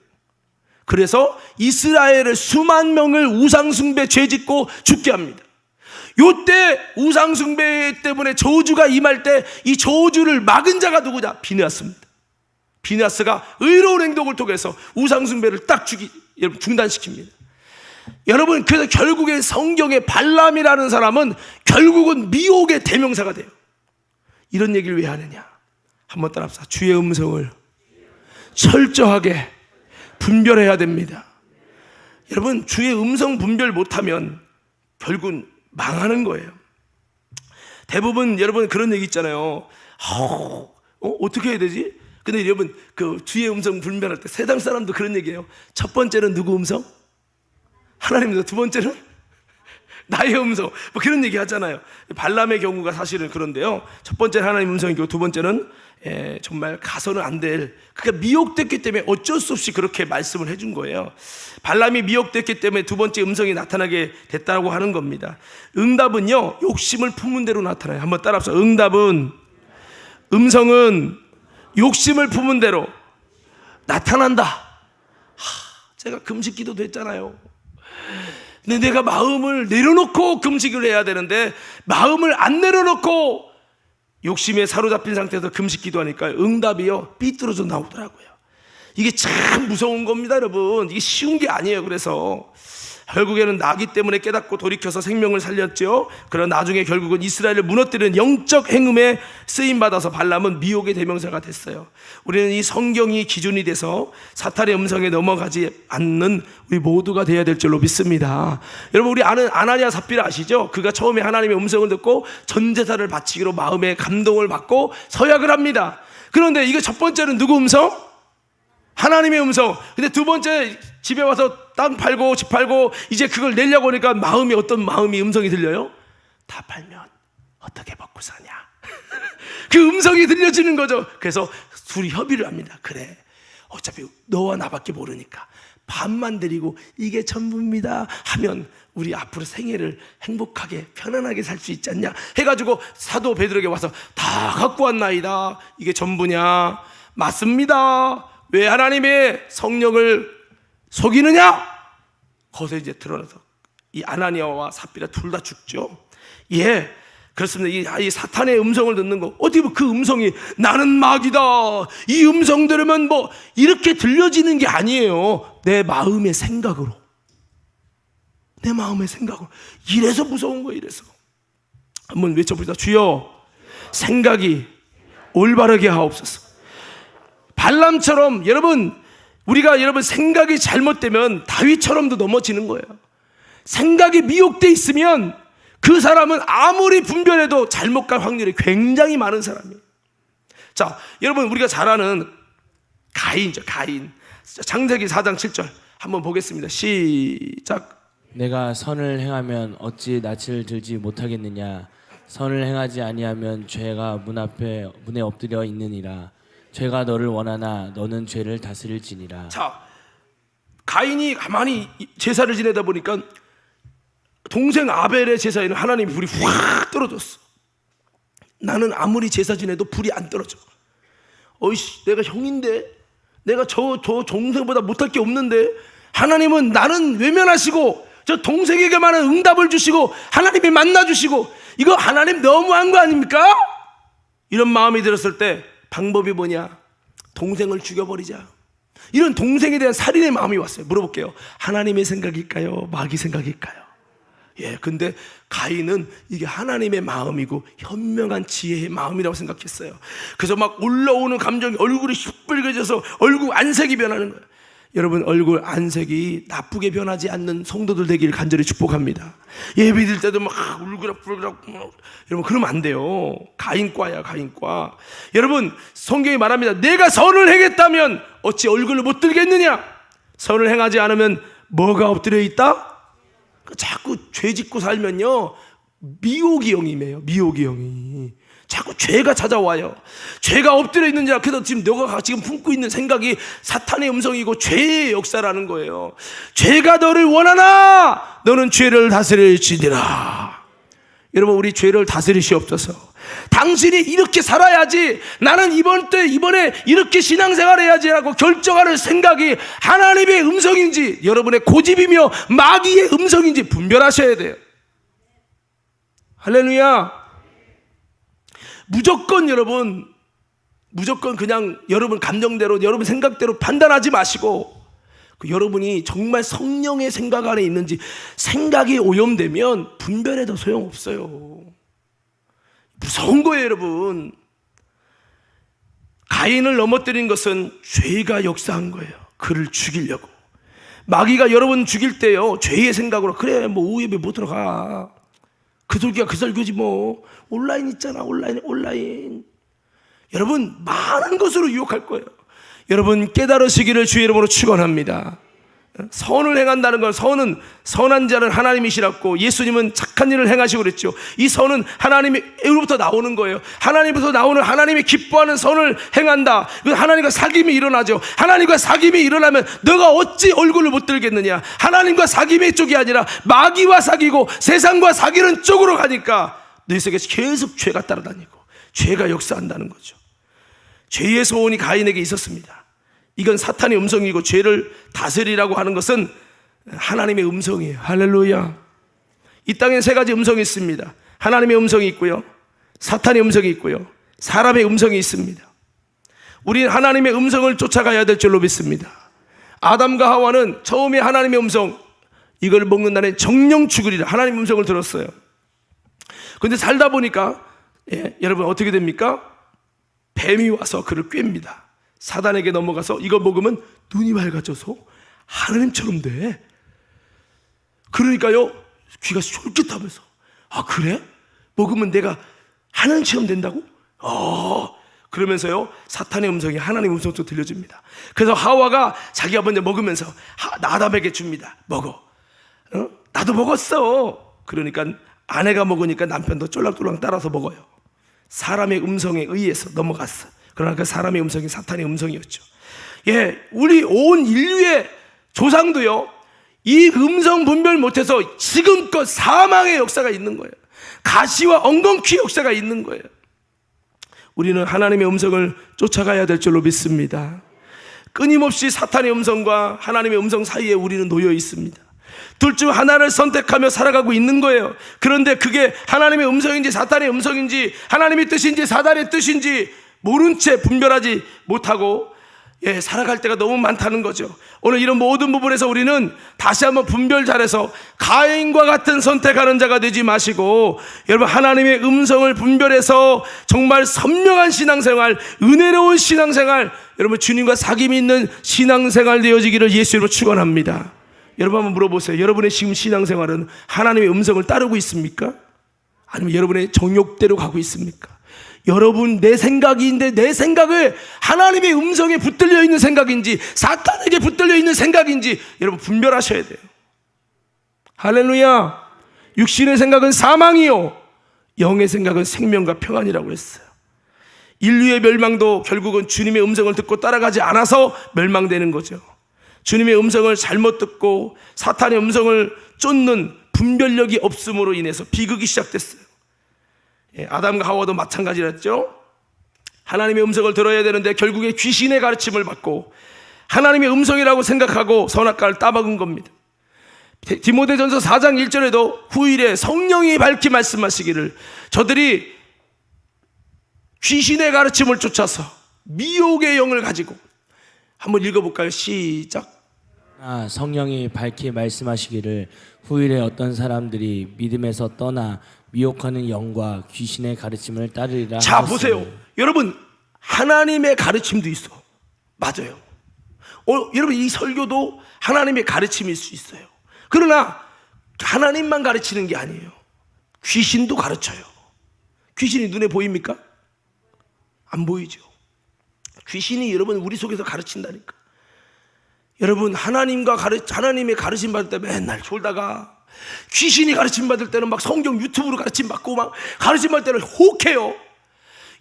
S1: 그래서 이스라엘을 수만 명을 우상숭배 죄짓고 죽게 합니다. 요때 우상숭배 때문에 저주가 임할 때 이 저주를 막은 자가 누구냐? 비느하스입니다. 비느하스가 의로운 행동을 통해서 우상숭배를 딱 중단시킵니다. 여러분, 그래서 결국에 성경의 발람이라는 사람은 결국은 미혹의 대명사가 돼요. 이런 얘기를 왜 하느냐? 한번 따라합시다. 주의 음성을 철저하게 분별해야 됩니다. 여러분, 주의 음성 분별 못하면 결국은 망하는 거예요. 대부분 여러분 그런 얘기 있잖아요. 어떻게 해야 되지? 근데 여러분, 그 주의 음성 분별할 때 세상 사람도 그런 얘기해요. 첫 번째는 누구 음성? 하나님 음성. 두 번째는 나의 음성. 뭐 그런 얘기 하잖아요. 발람의 경우가 사실은 그런데요, 첫 번째는 하나님 음성이고 두 번째는 정말 가서는 안 될, 그러니까 미혹됐기 때문에 어쩔 수 없이 그렇게 말씀을 해준 거예요. 발람이 미혹됐기 때문에 두 번째 음성이 나타나게 됐다고 하는 겁니다. 응답은요, 욕심을 품은 대로 나타나요. 한번 따라합시다. 음성은 욕심을 품은 대로 나타난다. 제가 금식 기도도 했잖아요. 근데 내가 마음을 내려놓고 금식을 해야 되는데 마음을 안 내려놓고 욕심에 사로잡힌 상태에서 금식 기도하니까 응답이요, 삐뚤어져 나오더라고요. 이게 참 무서운 겁니다, 여러분. 이게 쉬운 게 아니에요. 그래서 결국에는 나귀 때문에 깨닫고 돌이켜서 생명을 살렸죠. 그러나 나중에 결국은 이스라엘을 무너뜨리는 영적 행음에 쓰임받아서 발람은 미혹의 대명사가 됐어요. 우리는 이 성경이 기준이 돼서 사탄의 음성에 넘어가지 않는 우리 모두가 되어야 될 줄로 믿습니다. 여러분, 우리 아는 아나니아 삽비라 아시죠? 그가 처음에 하나님의 음성을 듣고 전제사를 바치기로 마음의 감동을 받고 서약을 합니다. 그런데 이게 첫 번째는 누구 음성? 하나님의 음성. 근데 두 번째, 집에 와서 땅 팔고 집 팔고 이제 그걸 내려고 하니까 마음이, 어떤 마음이 음성이 들려요? 다 팔면 어떻게 먹고 사냐? 그 음성이 들려지는 거죠. 그래서 둘이 협의를 합니다. 그래, 어차피 너와 나밖에 모르니까 반만 드리고 이게 전부입니다 하면 우리 앞으로 생애를 행복하게 편안하게 살 수 있지 않냐 해가지고 사도 베드로에게 와서 다 갖고 왔나이다. 이게 전부냐? 맞습니다. 왜 하나님의 성령을 속이느냐? 거기서 이제 드러나서 이 아나니아와 삽비라 둘 다 죽죠. 예, 그렇습니다. 이 사탄의 음성을 듣는 거, 어떻게 보면 그 음성이 나는 마귀다, 이 음성 들으면 뭐 이렇게 들려지는 게 아니에요. 내 마음의 생각으로, 내 마음의 생각으로. 이래서 무서운 거예요. 이래서 한번 외쳐보자. 주여, 생각이 올바르게 하옵소서. 발람처럼 우리가 생각이 잘못되면 다윗처럼도 넘어지는 거예요. 생각이 미혹돼 있으면 그 사람은 아무리 분별해도 잘못 갈 확률이 굉장히 많은 사람이에요. 자, 여러분, 우리가 잘 아는 가인이죠. 가인. 창세기 4장 7절 한번 보겠습니다. 시작.
S2: 내가 선을 행하면 어찌 낯을 들지 못하겠느냐? 선을 행하지 아니하면 죄가 문에 엎드려 있느니라. 죄가 너를 원하나 너는 죄를 다스릴지니라.
S1: 자, 가인이 가만히 제사를 지내다 보니까 동생 아벨의 제사에는 하나님이 불이 확 떨어졌어. 나는 아무리 제사 지내도 불이 안 떨어져. 어이씨, 내가 형인데, 내가 저 동생보다 못할 게 없는데, 하나님은 나는 외면하시고 저 동생에게만은 응답을 주시고 하나님이 만나주시고, 이거 하나님 너무한 거 아닙니까? 이런 마음이 들었을 때 방법이 뭐냐? 동생을 죽여버리자. 이런 동생에 대한 살인의 마음이 왔어요. 물어볼게요. 하나님의 생각일까요? 마귀 생각일까요? 예, 근데 가인은 이게 하나님의 마음이고 현명한 지혜의 마음이라고 생각했어요. 그래서 막 올라오는 감정이 얼굴이 휘붉어져서 얼굴 안색이 변하는 거예요. 여러분, 얼굴 안색이 나쁘게 변하지 않는 성도들 되기를 간절히 축복합니다. 예배 드릴 때도 막 울그락불그락, 여러분 그러면 안 돼요. 가인과야, 가인과. 여러분, 성경이 말합니다. 내가 선을 행했다면 어찌 얼굴을 못 들겠느냐? 선을 행하지 않으면 뭐가 엎드려 있다? 자꾸 죄 짓고 살면요, 미혹이 영이에요. 미혹이 영이 자꾸 죄가 찾아와요. 죄가 엎드려 있는 자. 그래서 지금 너가 지금 품고 있는 생각이 사탄의 음성이고 죄의 역사라는 거예요. 죄가 너를 원하나 너는 죄를 다스릴지니라. 여러분, 우리 죄를 다스리시옵소서. 당신이 이렇게 살아야지, 나는 이번에 이렇게 신앙생활 해야지 라고 결정하는 생각이 하나님의 음성인지 여러분의 고집이며 마귀의 음성인지 분별하셔야 돼요. 할렐루야. 무조건 그냥 여러분 감정대로, 여러분 생각대로 판단하지 마시고, 여러분이 정말 성령의 생각 안에 있는지, 생각이 오염되면 분별해도 소용없어요. 무서운 거예요, 여러분. 가인을 넘어뜨린 것은 죄가 역사한 거예요. 그를 죽이려고. 마귀가 여러분 죽일 때요, 죄의 생각으로, 그래 뭐 오후예배 못 들어가, 그 설교가 그 설교지 뭐, 온라인 있잖아, 온라인. 여러분, 많은 것으로 유혹할 거예요. 여러분, 깨달으시기를 주의 이름으로 축원합니다. 선을 행한다는 건, 선은 선한 자는 하나님이시라고 예수님은 착한 일을 행하시고 그랬죠. 이 선은 하나님으로부터 나오는 거예요. 하나님으로부터 나오는, 하나님이 기뻐하는 선을 행한다. 하나님과 사귐이 일어나죠. 하나님과 사귐이 일어나면 너가 어찌 얼굴을 못 들겠느냐? 하나님과 사귐의 쪽이 아니라 마귀와 사귀고 세상과 사귀는 쪽으로 가니까 너희 속에서 계속 죄가 따라다니고 죄가 역사한다는 거죠. 죄의 소원이 가인에게 있었습니다. 이건 사탄의 음성이고, 죄를 다스리라고 하는 것은 하나님의 음성이에요. 할렐루야. 이 땅엔 세 가지 음성이 있습니다. 하나님의 음성이 있고요, 사탄의 음성이 있고요, 사람의 음성이 있습니다. 우리는 하나님의 음성을 쫓아가야 될 줄로 믿습니다. 아담과 하와는 처음에 하나님의 음성, 이걸 먹는 날에 정령 죽으리라, 하나님의 음성을 들었어요. 그런데 살다 보니까 여러분 어떻게 됩니까? 뱀이 와서 그를 꿰입니다. 사단에게 넘어가서 이거 먹으면 눈이 밝아져서 하나님처럼 돼. 그러니까요, 귀가 솔깃하면서, 아 그래? 먹으면 내가 하나님처럼 된다고? 그러면서요, 사탄의 음성이 하나님의 음성도 들려줍니다. 그래서 하와가 자기가 먼저 먹으면서 아담에게 줍니다. 먹어. 나도 먹었어. 그러니까 아내가 먹으니까 남편도 쫄랑쫄랑 따라서 먹어요. 사람의 음성에 의해서 넘어갔어. 그러나 그 사람의 음성이 사탄의 음성이었죠. 예, 우리 온 인류의 조상도요, 이 음성 분별 못해서 지금껏 사망의 역사가 있는 거예요. 가시와 엉겅퀴 역사가 있는 거예요. 우리는 하나님의 음성을 쫓아가야 될 줄로 믿습니다. 끊임없이 사탄의 음성과 하나님의 음성 사이에 우리는 놓여 있습니다. 둘 중 하나를 선택하며 살아가고 있는 거예요. 그런데 그게 하나님의 음성인지 사탄의 음성인지, 하나님의 뜻인지 사탄의 뜻인지 모른 채 분별하지 못하고 살아갈 때가 너무 많다는 거죠. 오늘 이런 모든 부분에서 우리는 다시 한번 분별 잘해서 가인과 같은 선택하는 자가 되지 마시고, 여러분 하나님의 음성을 분별해서 정말 선명한 신앙생활, 은혜로운 신앙생활, 여러분 주님과 사귐이 있는 신앙생활 되어지기를 예수님으로 축원합니다. 여러분 한번 물어보세요. 여러분의 지금 신앙생활은 하나님의 음성을 따르고 있습니까? 아니면 여러분의 정욕대로 가고 있습니까? 여러분 내 생각인데 내 생각을 하나님의 음성에 붙들려 있는 생각인지 사탄에게 붙들려 있는 생각인지 여러분 분별하셔야 돼요. 할렐루야. 육신의 생각은 사망이요 영의 생각은 생명과 평안이라고 했어요. 인류의 멸망도 결국은 주님의 음성을 듣고 따라가지 않아서 멸망되는 거죠. 주님의 음성을 잘못 듣고 사탄의 음성을 쫓는 분별력이 없음으로 인해서 비극이 시작됐어요. 아담과 하와도 마찬가지였죠. 하나님의 음성을 들어야 되는데 결국에 귀신의 가르침을 받고 하나님의 음성이라고 생각하고 선악과를 따먹은 겁니다. 디모데전서 4장 1절에도 후일에 성령이 밝히 말씀하시기를 저들이 귀신의 가르침을 쫓아서 미혹의 영을 가지고, 한번 읽어볼까요? 시작.
S2: 성령이 밝히 말씀하시기를 후일에 어떤 사람들이 믿음에서 떠나 미혹하는 영과 귀신의 가르침을 따르리라.
S1: 자 보세요. 여러분 하나님의 가르침도 있어. 맞아요. 여러분 이 설교도 하나님의 가르침일 수 있어요. 그러나 하나님만 가르치는 게 아니에요. 귀신도 가르쳐요. 귀신이 눈에 보입니까? 안 보이죠. 귀신이 여러분 우리 속에서 가르친다니까. 여러분 하나님의 가르침 받을 때 맨날 졸다가 귀신이 가르침 받을 때는 막 성경 유튜브로 가르침 받고 막 가르침 받을 때는 혹해요.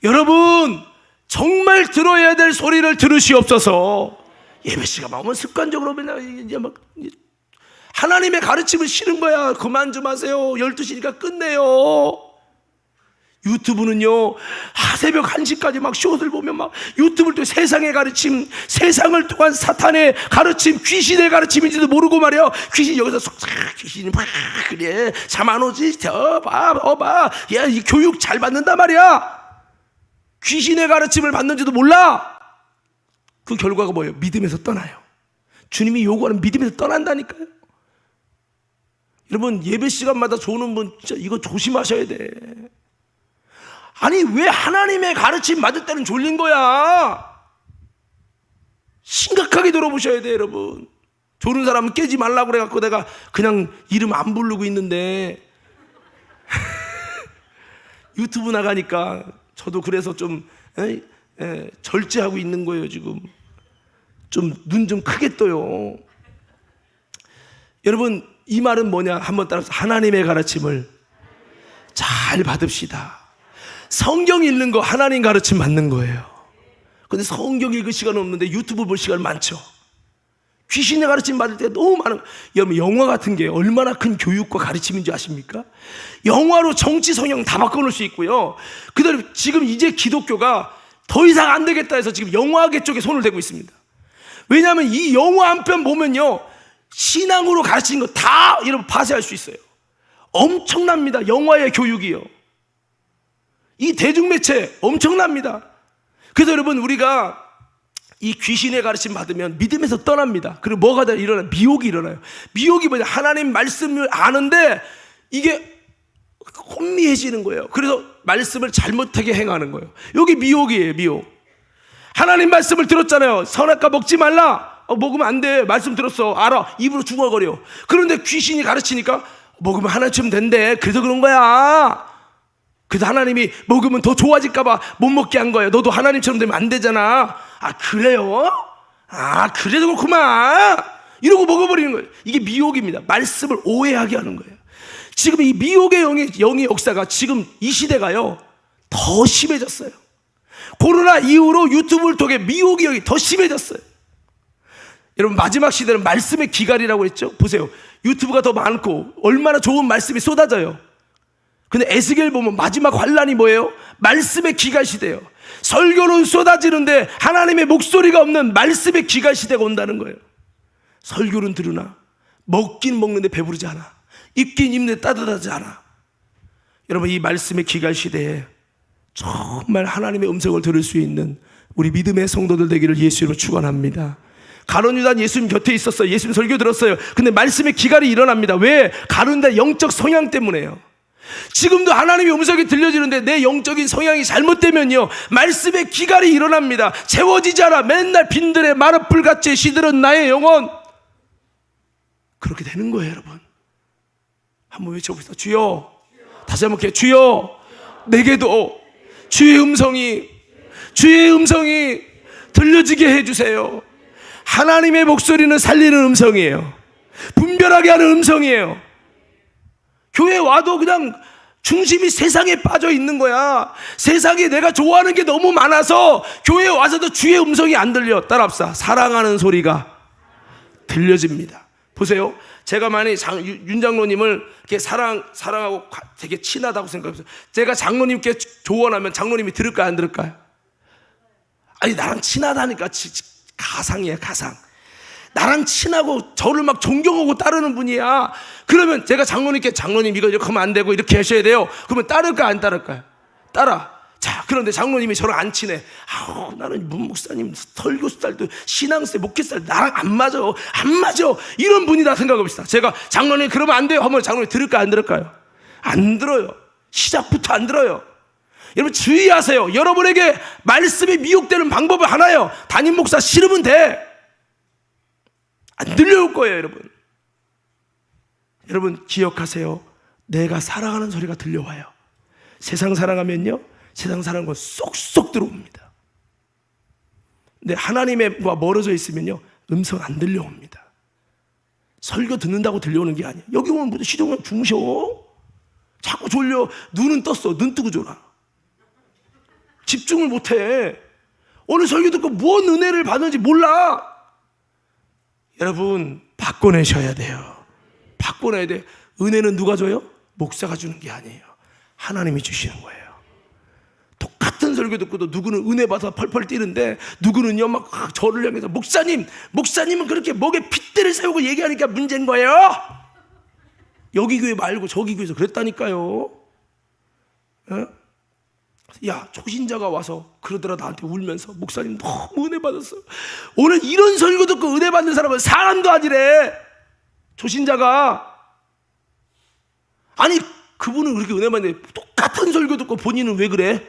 S1: 여러분 정말 들어야 될 소리를 들으시옵소서. 예배 시간 오면 습관적으로 맨날 이제 막 하나님의 가르침을 싫은 거야. 그만 좀 하세요. 12시니까 끝내요. 유튜브는요 새벽 1시까지 막 쇼들 보면 막 유튜브를 또 세상의 가르침, 세상을 통한 사탄의 가르침, 귀신의 가르침인지도 모르고 말이야. 귀신이 여기서 귀신이 막 그래 잠 안 오지? 봐 야, 이 교육 잘 받는단 말이야. 귀신의 가르침을 받는지도 몰라. 그 결과가 뭐예요? 믿음에서 떠나요. 주님이 요구하는 믿음에서 떠난다니까요. 여러분 예배 시간마다 조는 분 진짜 이거 조심하셔야 돼. 아니 왜 하나님의 가르침 받을 때는 졸린 거야? 심각하게 들어보셔야 돼. 여러분 졸은 사람은 깨지 말라고 그래갖고 내가 그냥 이름 안 부르고 있는데 유튜브 나가니까 저도 그래서 좀 절제하고 있는 거예요. 지금 좀 눈 좀 크게 떠요. 여러분 이 말은 뭐냐? 한번 따라서 하나님의 가르침을 잘 받읍시다. 성경 읽는 거 하나님 가르침 받는 거예요. 근데 성경 읽을 시간은 없는데 유튜브 볼 시간 많죠. 귀신의 가르침 받을 때 너무 많은. 여러분 영화 같은 게 얼마나 큰 교육과 가르침인지 아십니까? 영화로 정치 성향 다 바꿔놓을 수 있고요. 그다음에 지금 이제 기독교가 더 이상 안 되겠다 해서 지금 영화계 쪽에 손을 대고 있습니다. 왜냐하면 이 영화 한 편 보면요 신앙으로 가르치는 거 다 여러분 파쇄할 수 있어요. 엄청납니다. 영화의 교육이요. 이 대중매체 엄청납니다. 그래서 여러분 우리가 이 귀신의 가르침 받으면 믿음에서 떠납니다. 그리고 뭐가 일어나요? 미혹이 일어나요. 미혹이 뭐냐? 하나님 말씀을 아는데 이게 혼미해지는 거예요. 그래서 말씀을 잘못하게 행하는 거예요. 여기 미혹이에요. 미혹. 하나님 말씀을 들었잖아요. 선악과 먹지 말라. 먹으면 안 돼. 말씀 들었어. 알아. 입으로 중얼거려. 그런데 귀신이 가르치니까 먹으면 하나쯤 된대. 그래서 그런 거야. 그래서 하나님이 먹으면 더 좋아질까봐 못 먹게 한 거예요. 너도 하나님처럼 되면 안 되잖아. 아 그래요? 아 그래도 그렇구만. 이러고 먹어버리는 거예요. 이게 미혹입니다. 말씀을 오해하게 하는 거예요. 지금 이 미혹의 영의 역사가 지금 이 시대가요 더 심해졌어요. 코로나 이후로 유튜브를 통해 미혹의 영이 더 심해졌어요. 여러분, 마지막 시대는 말씀의 기갈이라고 했죠. 보세요, 유튜브가 더 많고 얼마나 좋은 말씀이 쏟아져요. 근데 에스겔 보면 마지막 환란이 뭐예요? 말씀의 기갈 시대예요. 설교는 쏟아지는데 하나님의 목소리가 없는 말씀의 기갈 시대가 온다는 거예요. 설교는 들으나 먹긴 먹는데 배부르지 않아, 입긴 입는데 따뜻하지 않아. 여러분, 이 말씀의 기갈 시대에 정말 하나님의 음성을 들을 수 있는 우리 믿음의 성도들 되기를 예수님으로 축원합니다. 가룟 유다는 예수님 곁에 있었어요. 예수님 설교 들었어요. 근데 말씀의 기갈이 일어납니다. 왜? 가룟 유다 영적 성향 때문에요. 지금도 하나님의 음성이 들려지는데 내 영적인 성향이 잘못되면요 말씀의 기갈이 일어납니다. 채워지지 않아. 맨날 빈들에 마른 풀같이 시들은 나의 영혼. 그렇게 되는 거예요. 여러분, 한번 외쳐봅시다. 주여. 다시 한번 주여, 내게도 주의 음성이 들려지게 해주세요. 하나님의 목소리는 살리는 음성이에요. 분별하게 하는 음성이에요. 교회 와도 그냥 중심이 세상에 빠져 있는 거야. 세상에 내가 좋아하는 게 너무 많아서 교회에 와서도 주의 음성이 안 들려. 따라합시다. 사랑하는 소리가 들려집니다. 보세요, 제가 만약 윤 장로님을 이렇게 사랑하고 되게 친하다고 생각해서 제가 장로님께 조언하면 장로님이 들을까요, 안 들을까요? 아니, 나랑 친하다니까. 가상이에요, 가상. 나랑 친하고 저를 막 존경하고 따르는 분이야. 그러면 제가 장로님께 장로님 이거 하면 안 되고 이렇게 하셔야 돼요. 그러면 따를까요, 안 따를까요? 따라. 자, 그런데 장로님이 저랑 안 친해. 나는 문 목사님 설교 스타일도 신앙스타일 목회 스타일 나랑 안 맞아. 이런 분이다 생각해봅시다. 제가 장로님 그러면 안 돼요 하면 장로님 들을까요, 안 들을까요? 안 들어요. 시작부터 안 들어요. 여러분, 주의하세요. 여러분에게 말씀이 미혹되는 방법은 하나예요. 담임 목사 싫으면 돼. 안 들려올 거예요. 여러분 기억하세요. 내가 사랑하는 소리가 들려와요. 세상 사랑하면요, 세상 사랑은 쏙쏙 들어옵니다. 근데 하나님과 멀어져 있으면요 음성 안 들려옵니다. 설교 듣는다고 들려오는 게 아니에요. 여기 오면 모두 시동을 주무셔. 자꾸 졸려. 눈은 떴어. 눈 뜨고 졸아. 집중을 못해. 오늘 설교 듣고 뭔 은혜를 받는지 몰라. 여러분, 바꿔내셔야 돼요. 바꿔내야 돼. 은혜는 누가 줘요? 목사가 주는 게 아니에요. 하나님이 주시는 거예요. 똑같은 설교 듣고도 누구는 은혜 받아서 펄펄 뛰는데 누구는요 막 저를 향해서 목사님은 그렇게 목에 핏대를 세우고 얘기하니까 문제인 거예요. 여기 교회 말고 저기 교회에서 그랬다니까요. 에? 야, 초신자가 와서 그러더라. 나한테 울면서 목사님 너무 은혜 받았어요. 오늘 이런 설교 듣고 은혜 받는 사람은 사람도 아니래. 초신자가. 아니, 그분은 그렇게 은혜 받는데 똑같은 설교 듣고 본인은 왜 그래?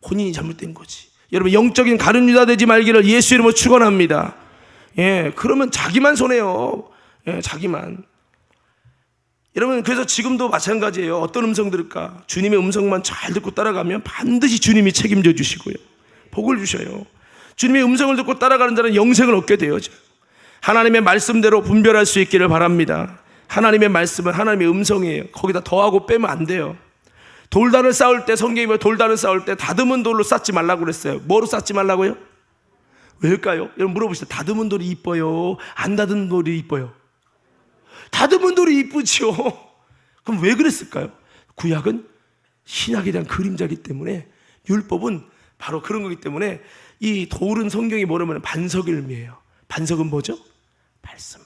S1: 본인이 잘못된 거지. 여러분, 영적인 가룟 유다 되지 말기를 예수 이름으로 축원합니다. 예, 그러면 자기만 손해요. 예, 자기만. 여러분, 그래서 지금도 마찬가지예요. 어떤 음성 들을까? 주님의 음성만 잘 듣고 따라가면 반드시 주님이 책임져 주시고요, 복을 주셔요. 주님의 음성을 듣고 따라가는 자는 영생을 얻게 되어져. 하나님의 말씀대로 분별할 수 있기를 바랍니다. 하나님의 말씀은 하나님의 음성이에요. 거기다 더하고 빼면 안 돼요. 돌단을 쌓을 때, 성경이 돌단을 쌓을 때 다듬은 돌로 쌓지 말라고 그랬어요. 뭐로 쌓지 말라고요? 왜일까요? 여러분 물어보시죠. 다듬은 돌이 이뻐요, 안 다듬은 돌이 이뻐요? 다듬은 돌이 이쁘죠. 그럼 왜 그랬을까요? 구약은 신약에 대한 그림자이기 때문에, 율법은 바로 그런 거기 때문에 이 돌은 성경이 뭐라면 반석의 의미예요. 반석은 뭐죠? 말씀.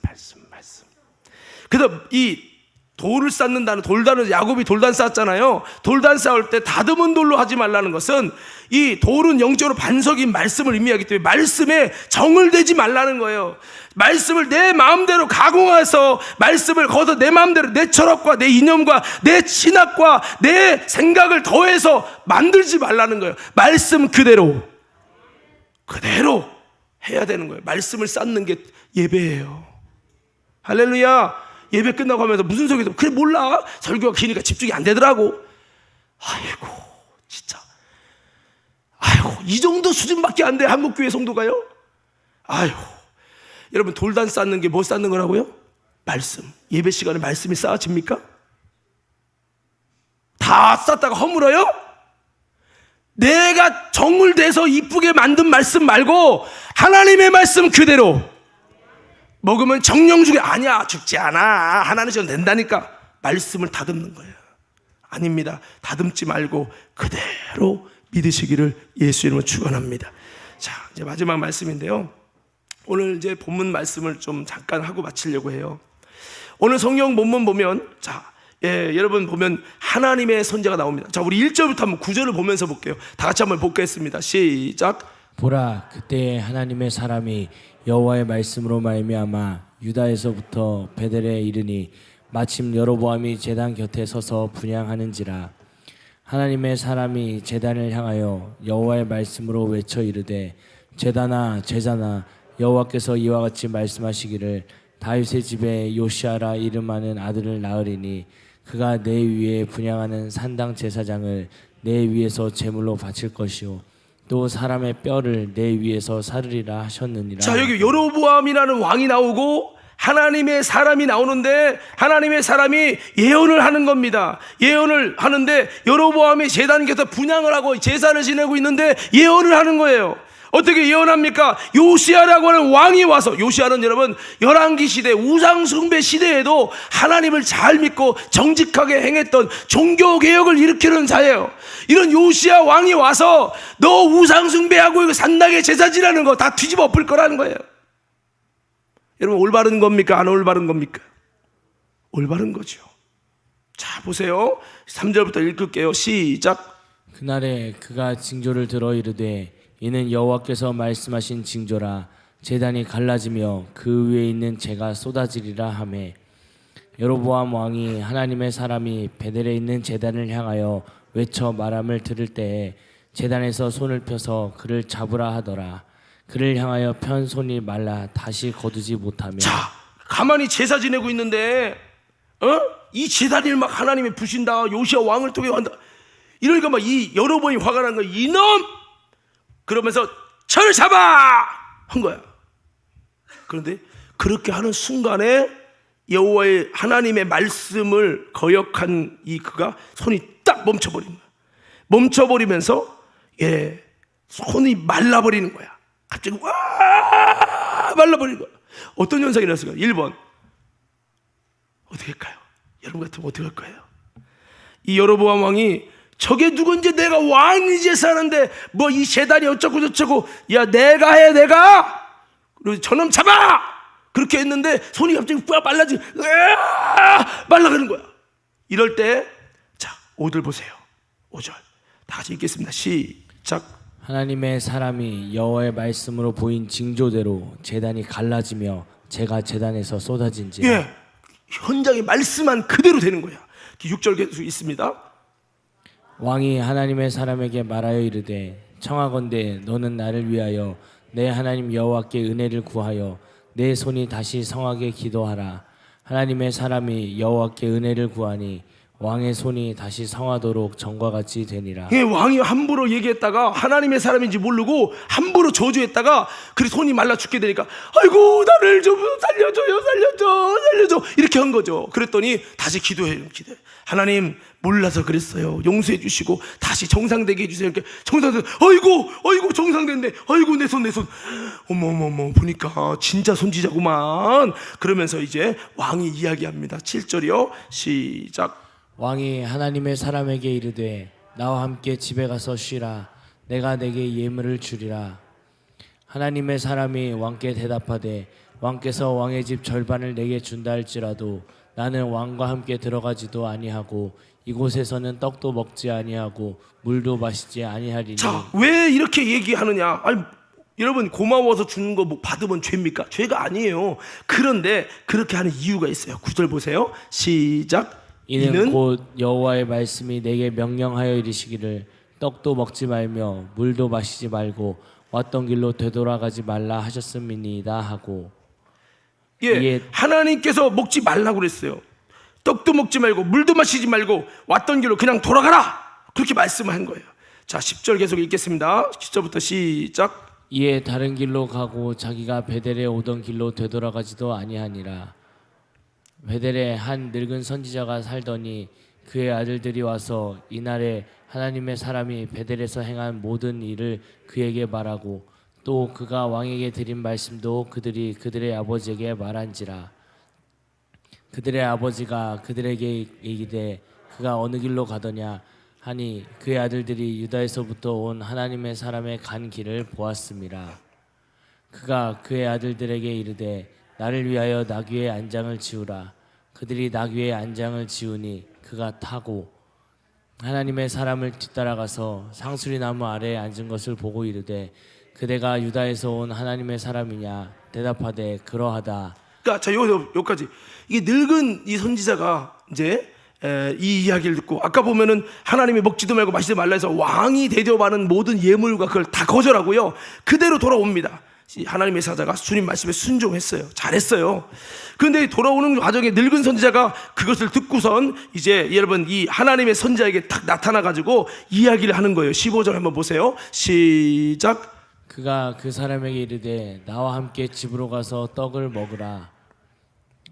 S1: 그래서 이 돌을 쌓는다는, 돌단은 야곱이 돌단 쌓았잖아요. 돌단 쌓을 때 다듬은 돌로 하지 말라는 것은 이 돌은 영적으로 반석인 말씀을 의미하기 때문에 말씀에 정을 대지 말라는 거예요. 말씀을 내 마음대로 가공해서 말씀을 거기서 내 마음대로 내 철학과 내 이념과 내 신학과 내 생각을 더해서 만들지 말라는 거예요. 말씀 그대로 해야 되는 거예요. 말씀을 쌓는 게 예배예요. 할렐루야. 예배 끝나고 하면서 무슨 설교도 그래 몰라. 설교가 기니까 집중이 안 되더라고. 아이고 진짜. 아이고 이 정도 수준밖에 안 돼 한국교회 성도가요. 아이고 여러분, 돌단 쌓는 게 뭐 쌓는 거라고요? 말씀. 예배 시간에 말씀이 쌓아집니까? 다 쌌다가 허물어요? 내가 정을 대서 이쁘게 만든 말씀 말고 하나님의 말씀 그대로 먹으면 정령 죽게. 아니야, 죽지 않아. 하나는 좀 된다니까. 말씀을 다듬는 거예요. 아닙니다. 다듬지 말고 그대로 믿으시기를 예수 이름으로 축원합니다. 자, 이제 마지막 말씀인데요. 오늘 이제 본문 말씀을 좀 잠깐 하고 마치려고 해요. 오늘 성경 본문 보면, 자, 여러분 보면 하나님의 선지자가 나옵니다. 자, 우리 1절부터 한번 9절을 보면서 볼게요. 다 같이 한번 보겠습니다. 시작.
S2: 보라, 그때 하나님의 사람이 여호와의 말씀으로 말미암아 유다에서부터 베델에 이르니 마침 여로보암이 제단 곁에 서서 분향하는지라. 하나님의 사람이 제단을 향하여 여호와의 말씀으로 외쳐 이르되, 제단아 제자나, 여호와께서 이와 같이 말씀하시기를 다윗의 집에 요시아라 이름하는 아들을 낳으리니 그가 내 위에 분향하는 산당 제사장을 내 위에서 제물로 바칠 것이요 또 사람의 뼈를 내 위에서 사르리라 하셨느니라.
S1: 자, 여기 여로보암이라는 왕이 나오고 하나님의 사람이 나오는데, 하나님의 사람이 예언을 하는 겁니다. 예언을 하는데 여로보암이 제단 곁에 분향을 하고 제사를 지내고 있는데 예언을 하는 거예요. 어떻게 예언합니까? 요시아라고 하는 왕이 와서, 요시아는 여러분 열왕기 시대 우상숭배 시대에도 하나님을 잘 믿고 정직하게 행했던 종교개혁을 일으키는 자예요. 이런 요시아 왕이 와서 너 우상숭배하고 이거 산당에 제사 지내는 거 다 뒤집어 엎을 거라는 거예요. 여러분, 올바른 겁니까? 안 올바른 겁니까? 올바른 거죠. 자, 보세요. 3절부터 읽을게요. 시작.
S2: 그날에 그가 징조를 들어 이르되, 이는 여호와께서 말씀하신 징조라. 제단이 갈라지며 그 위에 있는 재가 쏟아지리라 하매, 여로보암 왕이 하나님의 사람이 베델에 있는 제단을 향하여 외쳐 말함을 들을 때에 제단에서 손을 펴서 그를 잡으라 하더라. 그를 향하여 편 손이 말라 다시 거두지 못하며.
S1: 자, 가만히 제사 지내고 있는데 이 제단을 막 하나님이 부신다, 요시아 왕을 통해 한다. 이러니까 막 이 여로보암이 화가 난 거야. 이놈! 그러면서 저를 잡아! 한 거야. 그런데 그렇게 하는 순간에 여호와의 하나님의 말씀을 거역한 이 그가 손이 딱 멈춰버린 거야. 멈춰버리면서 손이 말라버리는 거야. 갑자기 와 말라버리는 거야. 어떤 현상이 일어났을까요? 1번, 어떻게 할까요? 여러분 같으면 어떻게 할 거예요? 이 여로보암 왕이 저게 누군지, 내가 왕이지 사는데 뭐 이 제단이 어쩌고 저쩌고, 야 내가 해 내가, 그리고 저놈 잡아, 그렇게 했는데 손이 갑자기 말라가는 거야. 이럴 때, 자 5절 보세요. 5절 다 같이 읽겠습니다. 시작.
S2: 하나님의 사람이 여호와의 말씀으로 보인 징조대로 제단이 갈라지며 재가 제단에서 쏟아진지라.
S1: 현장에 말씀한 그대로 되는 거야. 6절 계속 있습니다.
S2: 왕이 하나님의 사람에게 말하여 이르되, 청하건대 너는 나를 위하여 내 하나님 여호와께 은혜를 구하여 내 손이 다시 성하게 기도하라. 하나님의 사람이 여호와께 은혜를 구하니 왕의 손이 다시 성하도록 전과 같이 되니라.
S1: 왕이 함부로 얘기했다가 하나님의 사람인지 모르고 함부로 저주했다가 그 손이 말라 죽게 되니까, 아이고 나를 좀 살려줘요, 살려줘 이렇게 한 거죠. 그랬더니 다시 기도해요. 하나님 몰라서 그랬어요, 용서해 주시고 다시 정상되게 해주세요. 이렇게 정상된, 아이고 정상됐네, 아이고 내 손 어머 보니까 진짜 손지자구만. 그러면서 이제 왕이 이야기합니다. 7절이요 시작.
S2: 왕이 하나님의 사람에게 이르되, 나와 함께 집에 가서 쉬라. 내가 내게 예물을 주리라. 하나님의 사람이 왕께 대답하되, 왕께서 왕의 집 절반을 내게 준다 할지라도 나는 왕과 함께 들어가지도 아니하고 이곳에서는 떡도 먹지 아니하고 물도 마시지 아니하리니.
S1: 자, 왜 이렇게 얘기하느냐? 아니, 여러분 고마워서 주는 거 뭐 받으면 죄입니까? 죄가 아니에요. 그런데 그렇게 하는 이유가 있어요. 9절 보세요. 시작.
S2: 이는 곧 여호와의 말씀이 내게 명령하여 이르시기를, 떡도 먹지 말며 물도 마시지 말고 왔던 길로 되돌아가지 말라 하셨음이니이다 하고.
S1: 하나님께서 먹지 말라고 그랬어요. 떡도 먹지 말고 물도 마시지 말고 왔던 길로 그냥 돌아가라, 그렇게 말씀한 거예요. 자 10절 계속 읽겠습니다. 10절부터 시작.
S2: 이에 다른 길로 가고 자기가 베델에 오던 길로 되돌아가지도 아니하니라. 베델에 한 늙은 선지자가 살더니 그의 아들들이 와서 이날에 하나님의 사람이 베델에서 행한 모든 일을 그에게 말하고 또 그가 왕에게 드린 말씀도 그들이 그들의 아버지에게 말한지라. 그들의 아버지가 그들에게 이르되 그가 어느 길로 가더냐 하니 그의 아들들이 유다에서부터 온 하나님의 사람의 간 길을 보았음이라. 그가 그의 아들들에게 이르되 나를 위하여 나귀의 안장을 지우라. 그들이 나귀의 안장을 지우니 그가 타고 하나님의 사람을 뒤따라가서 상수리 나무 아래에 앉은 것을 보고 이르되 그대가 유다에서 온 하나님의 사람이냐 대답하되 그러하다.
S1: 그러니까 자 여기까지 이게 늙은 이 선지자가 이제 이 이야기를 듣고 아까 보면은 하나님이 먹지도 말고 마시지 말라 해서 왕이 대접하는 모든 예물과 그걸 다 거절하고요 그대로 돌아옵니다. 하나님의 사자가 주님 말씀에 순종했어요. 잘했어요. 그런데 돌아오는 과정에 늙은 선지자가 그것을 듣고선 이제 여러분 이 하나님의 선지자에게 딱 나타나 가지고 이야기를 하는 거예요. 15절 한번 보세요. 시작.
S2: 그가 그 사람에게 이르되 나와 함께 집으로 가서 떡을 먹으라.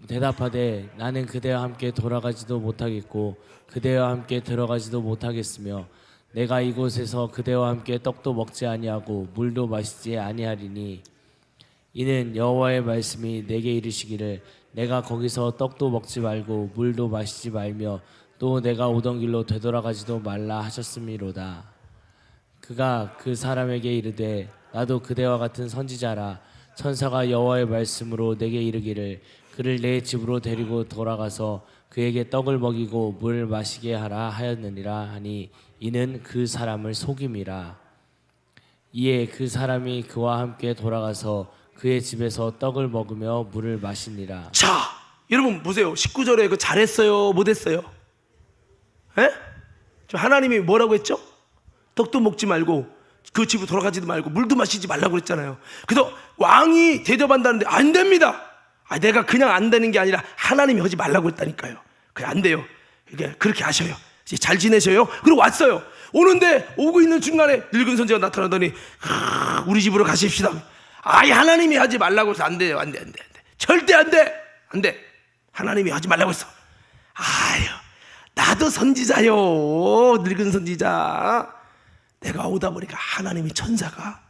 S2: 대답하되 나는 그대와 함께 돌아가지도 못하겠고 그대와 함께 들어가지도 못하겠으며 내가 이곳에서 그대와 함께 떡도 먹지 아니하고 물도 마시지 아니하리니 이는 여호와의 말씀이 내게 이르시기를 내가 거기서 떡도 먹지 말고 물도 마시지 말며 또 내가 오던 길로 되돌아가지도 말라 하셨음이로다. 그가 그 사람에게 이르되 나도 그대와 같은 선지자라. 천사가 여호와의 말씀으로 내게 이르기를 그를 내 집으로 데리고 돌아가서 그에게 떡을 먹이고 물을 마시게 하라 하였느니라 하니 이는 그 사람을 속임이라. 이에 그 사람이 그와 함께 돌아가서 그의 집에서 떡을 먹으며 물을 마시니라.
S1: 자, 여러분 보세요. 19절에 그 잘했어요, 못했어요? 에? 하나님이 뭐라고 했죠? 떡도 먹지 말고 그 집으로 돌아가지도 말고 물도 마시지 말라고 그랬잖아요. 그래서 왕이 대접한다는데 안 됩니다. 내가 그냥 안 되는 게 아니라 하나님이 하지 말라고 했다니까요. 그게 안 돼요. 이게 그렇게 하셔요. 이제 잘 지내셔요. 그리고 왔어요. 오는데 오고 있는 중간에 늙은 선지자가 나타나더니 우리 집으로 가십시다. 하나님이 하지 말라고 해서 안 돼요. 안 돼. 절대 안 돼. 안 돼. 하나님이 하지 말라고 했어. 나도 선지자요. 늙은 선지자. 내가 오다 보니까 하나님이 천사가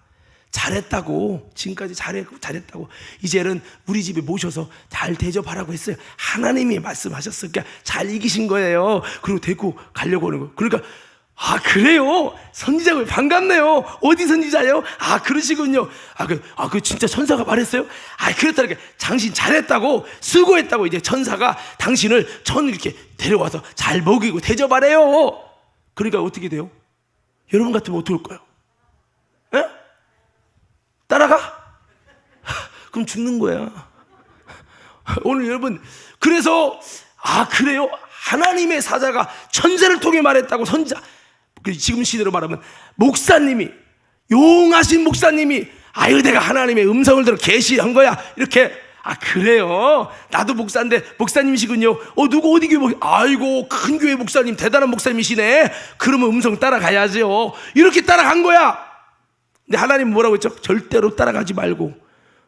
S1: 잘했다고, 지금까지 잘했다고 이제는 우리 집에 모셔서 잘 대접하라고 했어요. 하나님이 말씀하셨으니까 잘 이기신 거예요. 그리고 데리고 가려고 하는 거예요. 그러니까 그래요? 선지자고 반갑네요. 어디 선지자예요? 그러시군요. 그 진짜 천사가 말했어요? 그렇다니까 당신 잘했다고, 수고했다고 이제 천사가 당신을 이렇게 데려와서 잘 먹이고 대접하래요. 그러니까 어떻게 돼요? 여러분 같으면 어떻게 할까요? 에? 따라가? 그럼 죽는 거야. 오늘 여러분, 그래서 그래요? 하나님의 사자가 천사를 통해 말했다고 선지자, 지금 시대로 말하면 목사님이, 용하신 목사님이 내가 하나님의 음성을 들어 계시한 거야. 이렇게 그래요? 나도 목사인데 목사님이시군요. 누구 어디 교회 큰 교회 목사님, 대단한 목사님이시네. 그러면 음성 따라가야죠. 이렇게 따라간 거야. 근데 하나님 뭐라고 했죠? 절대로 따라가지 말고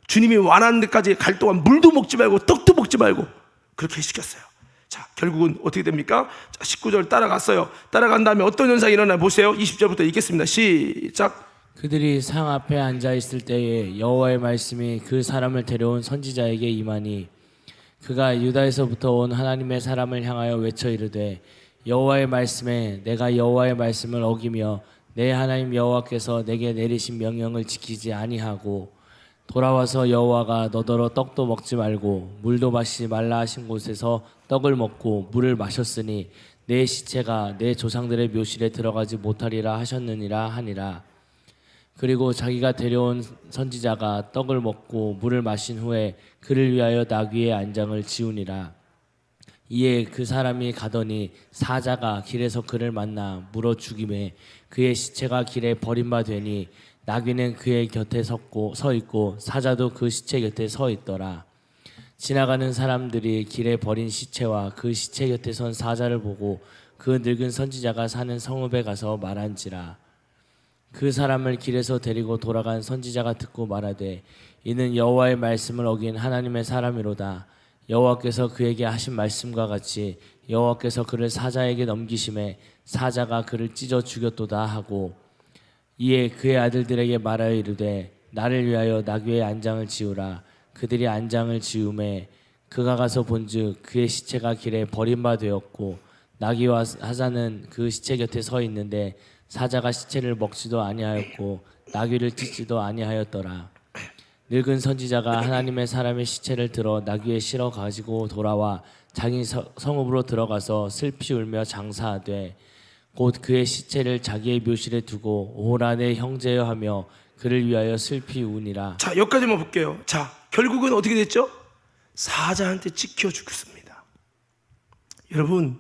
S1: 주님이 완하는 데까지 갈 동안 물도 먹지 말고 떡도 먹지 말고 그렇게 시켰어요. 자, 결국은 어떻게 됩니까? 자, 19절 따라갔어요. 따라간 다음에 어떤 현상이 일어나 보세요. 20절부터 읽겠습니다. 시작.
S2: 그들이 상 앞에 앉아 있을 때에 여호와의 말씀이 그 사람을 데려온 선지자에게 임하니 그가 유다에서부터 온 하나님의 사람을 향하여 외쳐 이르되 여호와의 말씀에 내가 여호와의 말씀을 어기며 내 하나님 여호와께서 내게 내리신 명령을 지키지 아니하고 돌아와서 여호와가 너더러 떡도 먹지 말고 물도 마시지 말라 하신 곳에서 떡을 먹고 물을 마셨으니 내 시체가 내 조상들의 묘실에 들어가지 못하리라 하셨느니라 하니라. 그리고 자기가 데려온 선지자가 떡을 먹고 물을 마신 후에 그를 위하여 나귀의 안장을 지우니라. 이에 그 사람이 가더니 사자가 길에서 그를 만나 물어 죽임에 그의 시체가 길에 버림바 되니 나귀는 그의 곁에 서 있고 사자도 그 시체 곁에 서 있더라. 지나가는 사람들이 길에 버린 시체와 그 시체 곁에 선 사자를 보고 그 늙은 선지자가 사는 성읍에 가서 말한지라. 그 사람을 길에서 데리고 돌아간 선지자가 듣고 말하되 이는 여호와의 말씀을 어긴 하나님의 사람이로다. 여호와께서 그에게 하신 말씀과 같이 여호와께서 그를 사자에게 넘기심에 사자가 그를 찢어 죽였도다 하고 이에 그의 아들들에게 말하여 이르되 나를 위하여 나귀의 안장을 지우라. 그들이 안장을 지우매 그가 가서 본즉 그의 시체가 길에 버림바 되었고 나귀와 사자는 그 시체 곁에 서 있는데 사자가 시체를 먹지도 아니하였고 나귀를 찢지도 아니하였더라. 늙은 선지자가 하나님의 사람의 시체를 들어 나귀에 실어 가지고 돌아와 자기 성읍으로 들어가서 슬피 울며 장사하되 곧 그의 시체를 자기의 묘실에 두고 오호라 내 형제여 하며 그를 위하여 슬피 우니라.
S1: 자, 여기까지만 볼게요. 자, 결국은 어떻게 됐죠? 사자한테 찍혀 죽습니다. 여러분,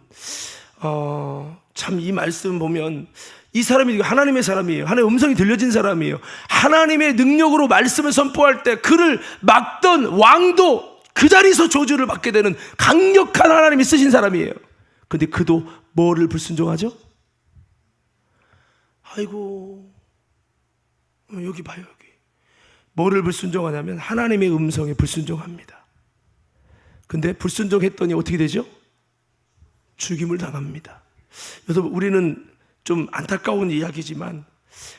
S1: 참 이 말씀 보면 이 사람이 하나님의 사람이에요. 하나님의 음성이 들려진 사람이에요. 하나님의 능력으로 말씀을 선포할 때 그를 막던 왕도 그 자리에서 저주를 받게 되는 강력한 하나님이 쓰신 사람이에요. 근데 그도 뭐를 불순종하죠? 아이고, 여기 봐요, 여기. 뭐를 불순종하냐면 하나님의 음성에 불순종합니다. 근데 불순종했더니 어떻게 되죠? 죽임을 당합니다. 그래서 우리는 좀 안타까운 이야기지만